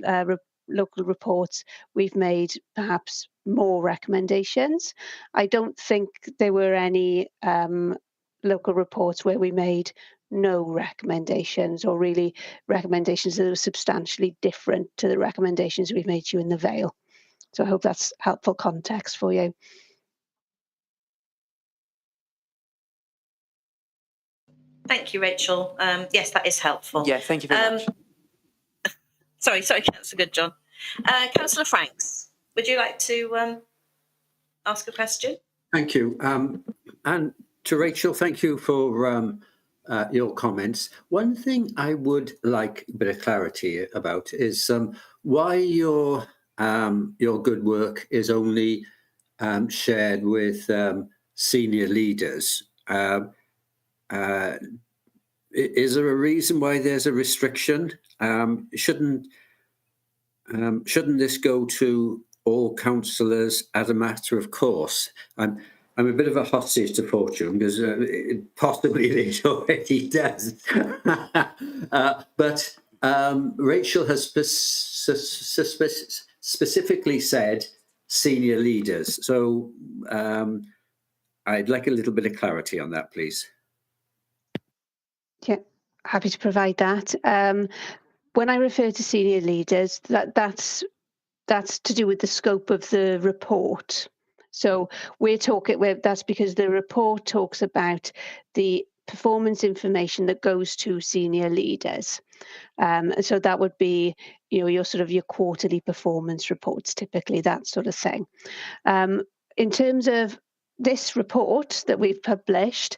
local reports, we've made perhaps more recommendations. I don't think there were any local reports where we made no recommendations, or really recommendations that were substantially different to the recommendations we've made to you in the Vale. So I hope that's helpful context for you. Thank you, Rachel. Yes, that is helpful. Yeah, thank you very much. Sorry, Councillor Goodjohn. Councillor Franks, would you like to ask a question? Thank you. And to Rachel, thank you for your comments. One thing I would like a bit of clarity about is why your good work is only shared with senior leaders. Is there a reason why there's a restriction? Shouldn't this go to all councillors as a matter of course? I'm a bit of a hostage to fortune, because possibly it already does. But Rachel has specifically said senior leaders. So I'd like a little bit of clarity on that, please. Yeah, happy to provide that. When I refer to senior leaders, that's to do with the scope of the report. So that's because the report talks about the performance information that goes to senior leaders. So that would be, your quarterly performance reports, typically, that sort of thing. In terms of this report that we've published,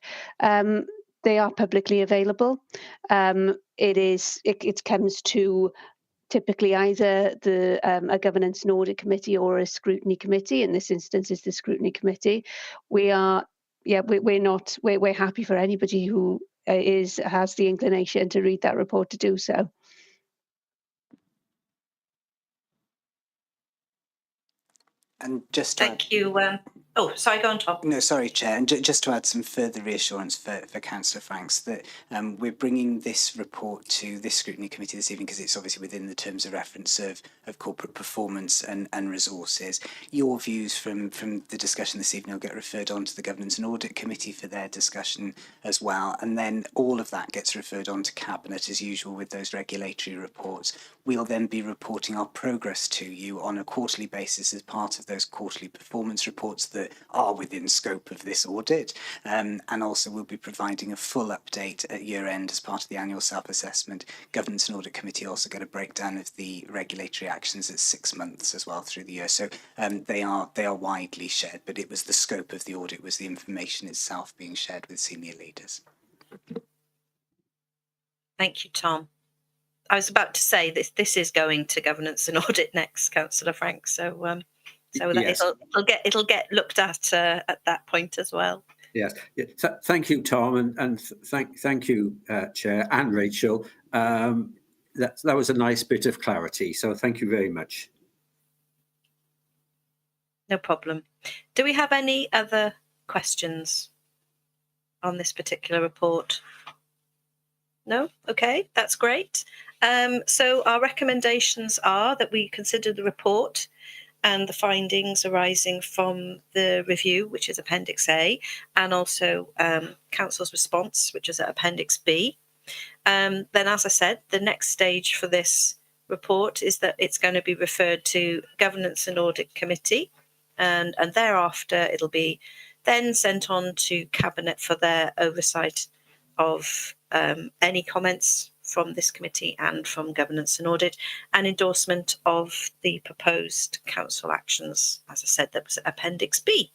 they are publicly available. It comes to typically either a governance and audit committee or a scrutiny committee. In this instance, is the scrutiny committee. We're happy for anybody who has the inclination to read that report to do so. And just to Thank you. Oh, sorry, go on, Tom. No, sorry, Chair. And just to add some further reassurance for Councillor Franks, that we're bringing this report to this scrutiny committee this evening because it's obviously within the terms of reference of corporate performance and resources. Your views from the discussion this evening will get referred on to the Governance and Audit Committee for their discussion as well. And then all of that gets referred on to Cabinet as usual with those regulatory reports. We'll then be reporting our progress to you on a quarterly basis as part of those quarterly performance reports that are within scope of this audit, and also we'll be providing a full update at year end as part of the annual self-assessment. Governance and Audit Committee also get a breakdown of the regulatory actions at 6 months as well through the year. So they are widely shared, but it was the scope of the audit was the information itself being shared with senior leaders. Thank you, Tom. I was about to say this is going to Governance and Audit next, Councillor Frank. So Yes. it'll get looked at that point as well. Yes. Thank you, Tom, and thank you, Chair and Rachel. That was a nice bit of clarity. So thank you very much. No problem. Do we have any other questions on this particular report? No? Okay, that's great. So our recommendations are that we consider the report and the findings arising from the review, which is Appendix A, and also Council's response, which is at Appendix B. Then, as I said, the next stage for this report is that it's going to be referred to Governance and Audit Committee, and thereafter it'll be then sent on to Cabinet for their oversight of any comments from this committee and from Governance and Audit, and endorsement of the proposed council actions. As I said, that was Appendix B.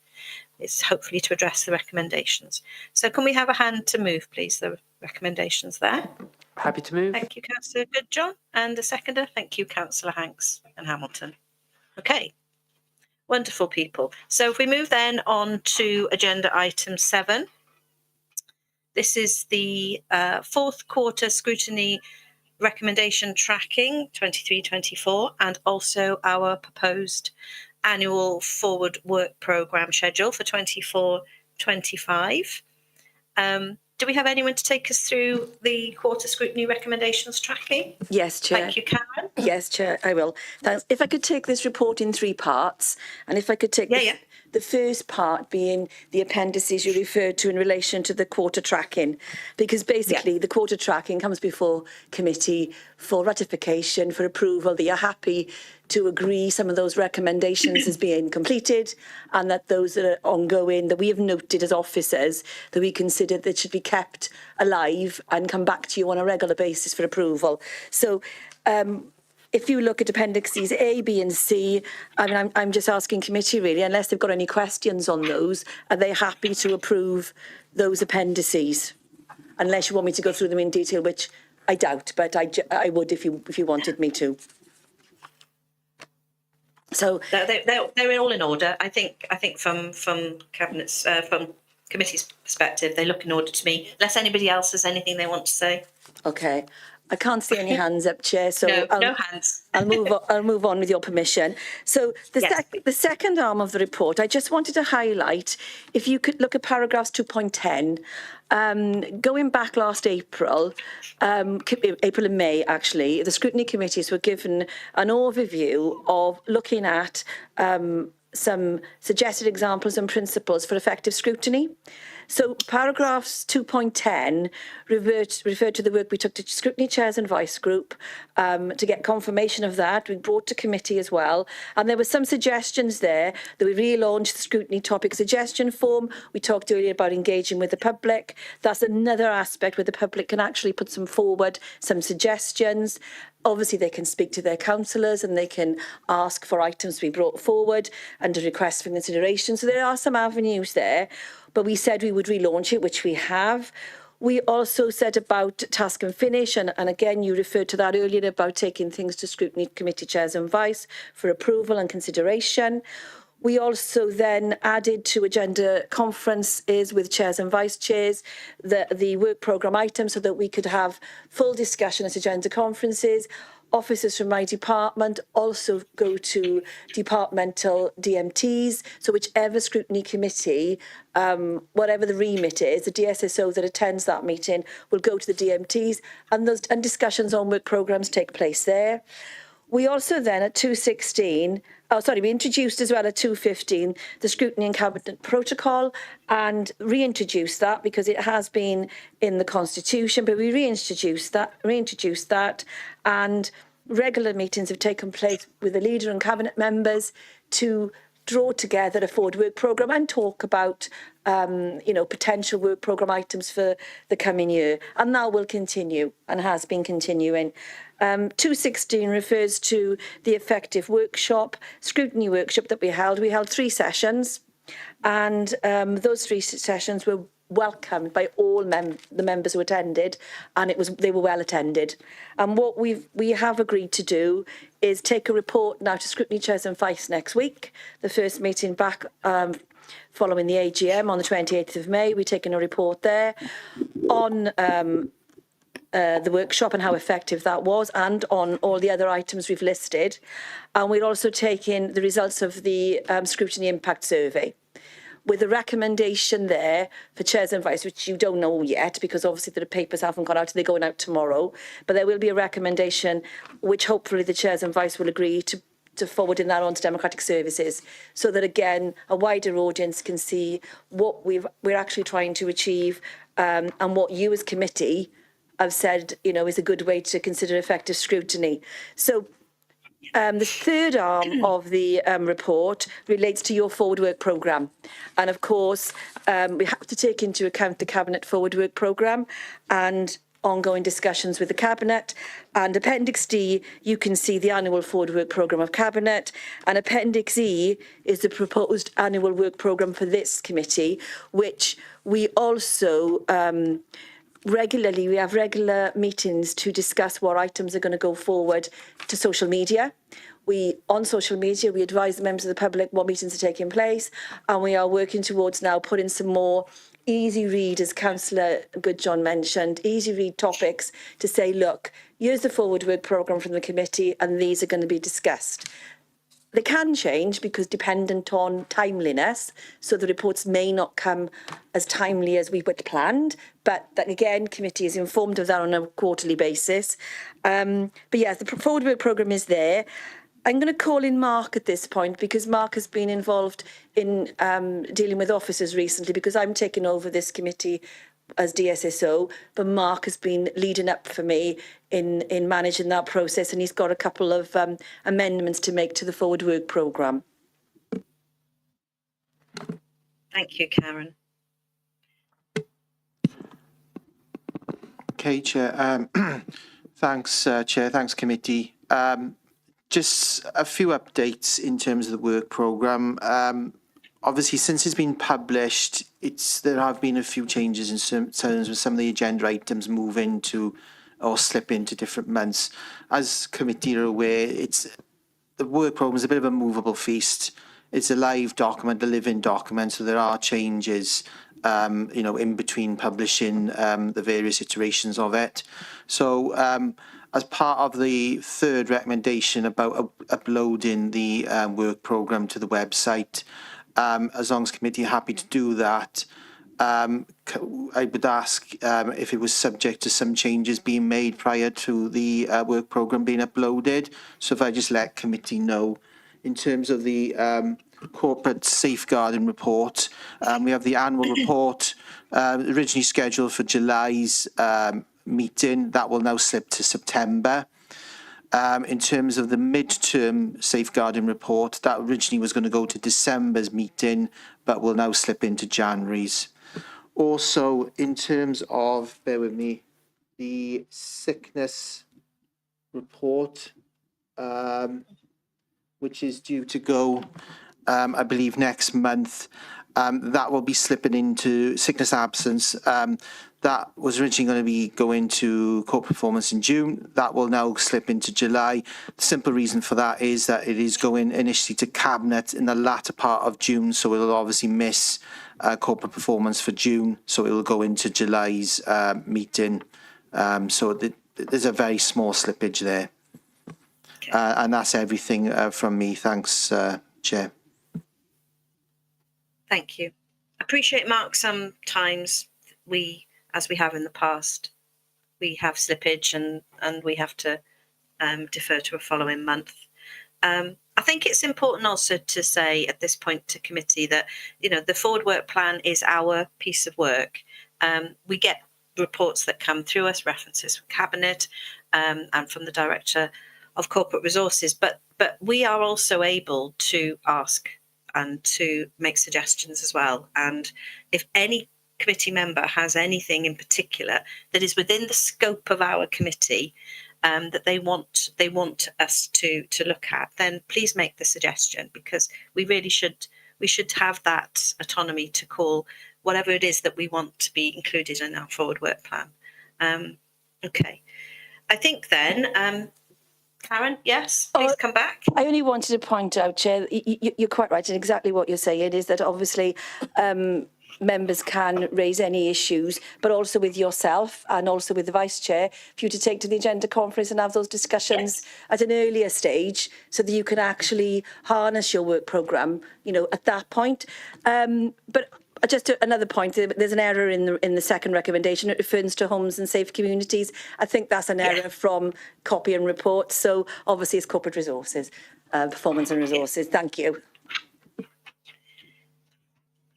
It's hopefully to address the recommendations. So can we have a hand to move, please, the recommendations there? Happy to move. Thank you, Councillor Goodjohn. And the seconder, thank you, Councillor Hanks and Hamilton. Okay, wonderful people. So if we move then on to agenda item 7, this is the fourth quarter scrutiny recommendation tracking 23-24 and also our proposed annual forward work programme schedule for 24-25. Do we have anyone to take us through the quarter scrutiny recommendations tracking? Yes, Chair. Thank you, Karen. Yes, Chair, I will. Thanks. If I could take this report in 3 parts, and if I could take the first part being the appendices you referred to in relation to the quarter tracking, because basically the quarter tracking comes before committee for ratification, for approval. They are happy to agree some of those recommendations as being completed, and that those that are ongoing, that we have noted as officers, that we consider that should be kept alive and come back to you on a regular basis for approval. So if you look at appendices A, B and C, I mean, I'm just asking committee really, unless they've got any questions on those, are they happy to approve those appendices? Unless you want me to go through them in detail, which I doubt, but I would if you wanted me to. So they're all in order. I think from cabinet's from committee's perspective, they look in order to me. Unless anybody else has anything they want to say. Okay. I can't see any hands up, Chair. So no hands. I'll move on with your permission. So the second arm of the report, I just wanted to highlight, if you could look at paragraphs 2.10, going back last April and May actually, the scrutiny committees were given an overview of looking at some suggested examples and principles for effective scrutiny. So paragraphs 2.10 referred to the work we took to scrutiny chairs and vice group to get confirmation of that. We brought to committee as well. And there were some suggestions there that we relaunched the scrutiny topic suggestion form. We talked earlier about engaging with the public. That's another aspect where the public can actually put some suggestions. Obviously, they can speak to their councillors and they can ask for items to be brought forward and a request for consideration. So there are some avenues there. But we said we would relaunch it, which we have. We also said about task and finish, and again, you referred to that earlier about taking things to Scrutiny Committee chairs and vice for approval and consideration. We also then added to agenda conferences with chairs and vice chairs the work programme items so that we could have full discussion at agenda conferences. Officers from my department also go to departmental DMTs. So whichever scrutiny committee, whatever the remit is, the DSSO that attends that meeting will go to the DMTs, and discussions on work programmes take place there. We also then at 2:16, we introduced as well at 2:15 the Scrutiny and Cabinet Protocol and reintroduced that because it has been in the Constitution, but we reintroduced that, and regular meetings have taken place with the Leader and Cabinet members to draw together a forward work programme and talk about potential work programme items for the coming year. And that will continue and has been continuing. 2:16 refers to the effective workshop, scrutiny workshop that we held. We held 3 sessions, and those 3 sessions were welcomed by all the members who attended, and they were well attended. And what we have agreed to do is take a report now to Scrutiny Chairs and Vice next week, the first meeting back following the AGM on the 28th of May. We're taking a report there on the workshop and how effective that was, and on all the other items we've listed. And we're also taking the results of the Scrutiny Impact Survey, with a recommendation there for chairs and vice, which you don't know yet because obviously the papers haven't gone out, they're going out tomorrow. But there will be a recommendation which hopefully the chairs and vice will agree to forward in that on to Democratic Services, so that again a wider audience can see what we're actually trying to achieve, and what you as committee have said, is a good way to consider effective scrutiny. So the third arm of the report relates to your forward work programme. And of course, we have to take into account the Cabinet forward work programme and ongoing discussions with the Cabinet. And Appendix D, you can see the annual forward work programme of Cabinet. And Appendix E is the proposed annual work programme for this committee, which we also we have regular meetings to discuss what items are going to go forward to social media. On social media, we advise the members of the public what meetings are taking place, and we are working towards now putting some more easy read, as Councillor Goodjohn mentioned, easy read topics to say, look, here's the forward work programme from the committee, and these are going to be discussed. They can change because dependent on timeliness, so the reports may not come as timely as we would planned, but that again, committee is informed of that on a quarterly basis. But yes, the forward work programme is there. I'm going to call in Mark at this point because Mark has been involved in dealing with officers recently, because I'm taking over this committee as DSSO, but Mark has been leading up for me in managing that process, and he's got a couple of amendments to make to the forward work programme. Thank you, Karen. Okay, Chair. Thanks, Chair. Thanks, Committee. Just a few updates in terms of the work programme. Obviously, since it's been published, there have been a few changes in terms of some of the agenda items move into or slip into different months. As committee are aware, the work programme is a bit of a movable feast. It's a live document, a living document, so there are changes, in between publishing the various iterations of it. So, as part of the third recommendation about uploading the work programme to the website, as long as committee are happy to do that, I would ask if it was subject to some changes being made prior to the work programme being uploaded. So if I just let committee know, in terms of the corporate safeguarding report, we have the annual report originally scheduled for July's meeting. That will now slip to September. In terms of the mid-term safeguarding report, that originally was going to go to December's meeting, but will now slip into January's. Also, in terms of, bear with me, the sickness report, which is due to go, I believe, next month, that will be slipping into sickness absence. that was originally going to be going to corporate performance in June. That will now slip into July. The simple reason for that is that it is going initially to Cabinet in the latter part of June, so it'll obviously miss corporate performance for June, so it will go into July's meeting. So there's a very small slippage there. Okay. And that's everything from me. Thanks, Chair. Thank you. Appreciate, Mark, sometimes as we have in the past, we have slippage and we have to defer to a following month. I think it's important also to say at this point to committee that, the forward work plan is our piece of work. We get reports that come through us, references from Cabinet and from the Director of Corporate Resources, but we are also able to ask and to make suggestions as well. And if any committee member has anything in particular that is within the scope of our committee that they want us to look at, then please make the suggestion, because we really should have that autonomy to call whatever it is that we want to be included in our forward work plan. Okay, I think then Karen, yes, please come back. I only wanted to point out, Chair, you're quite right, and exactly what you're saying is that obviously members can raise any issues, but also with yourself and also with the Vice Chair, for you to take to the agenda conference and have those discussions at an earlier stage so that you can actually harness your work programme, at that point. But just another point, there's an error in the second recommendation. It refers to homes and safe communities. I think that's an error from copy and report. So obviously it's corporate resources, performance and resources. Thank you.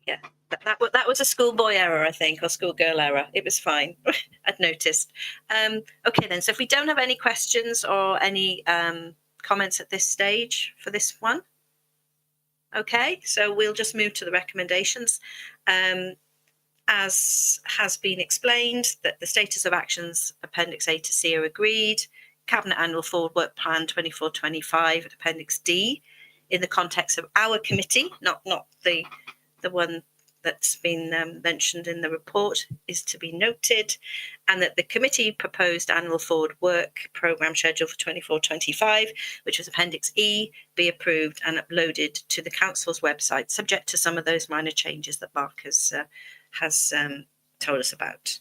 Yeah, that was a schoolboy error, I think, or schoolgirl error. It was fine. I'd noticed. Okay then, so if we don't have any questions or any comments at this stage for this one, okay, so we'll just move to the recommendations. As has been explained, that the status of actions Appendix A to C are agreed. Cabinet Annual Forward Work Plan 24-25 at Appendix D in the context of our committee, not the one that's been mentioned in the report, is to be noted, and that the committee proposed annual forward work programme schedule for 24-25, which was Appendix E, be approved and uploaded to the Council's website, subject to some of those minor changes that Mark has told us about.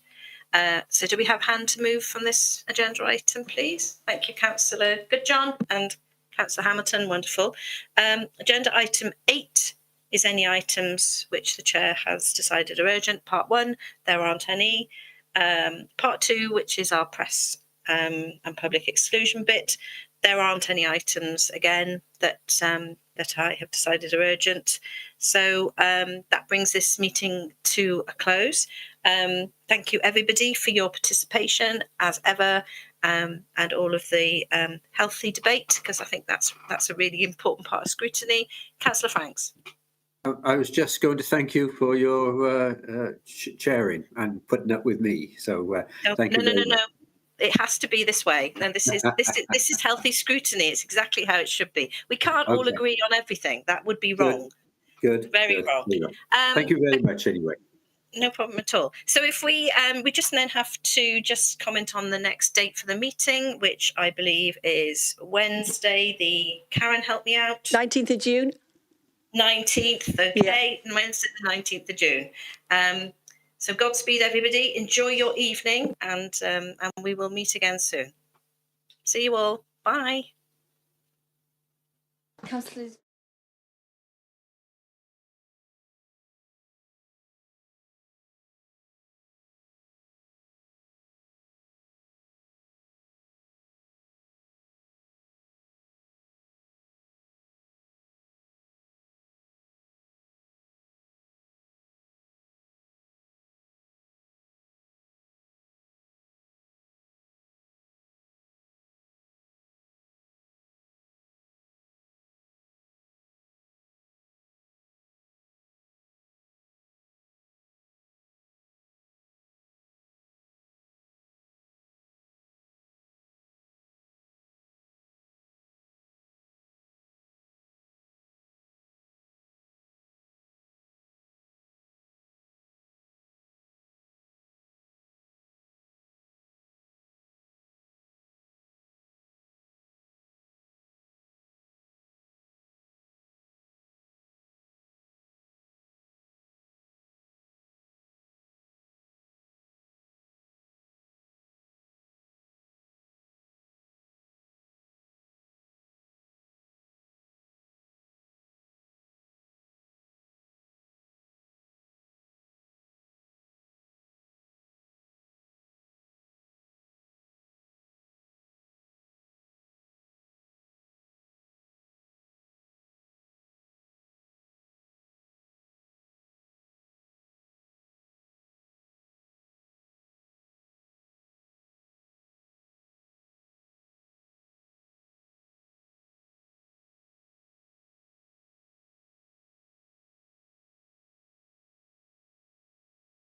So do we have hand to move from this agenda item, please? Thank you, Councillor Goodjohn and Councillor Hamilton, wonderful. Agenda item 8 is any items which the Chair has decided are urgent. Part 1, there aren't any. Part 2, which is our press and public exclusion bit, there aren't any items, again, that I have decided are urgent. So that brings this meeting to a close. Thank you, everybody, for your participation, as ever, and all of the healthy debate, because I think that's a really important part of scrutiny. Councillor Franks. I was just going to thank you for your chairing and putting up with me. So thank you very much. No. It has to be this way. And this is healthy scrutiny. It's exactly how it should be. We can't all agree on everything. That would be wrong. Good. Very wrong. Thank you very much anyway. No problem at all. So if we just then have to just comment on the next date for the meeting, which I believe is Wednesday, Karen, help me out. 19th of June. 19th, okay, yeah. Wednesday the 19th of June. So Godspeed, everybody. Enjoy your evening, and we will meet again soon. See you all. Bye. Councillors.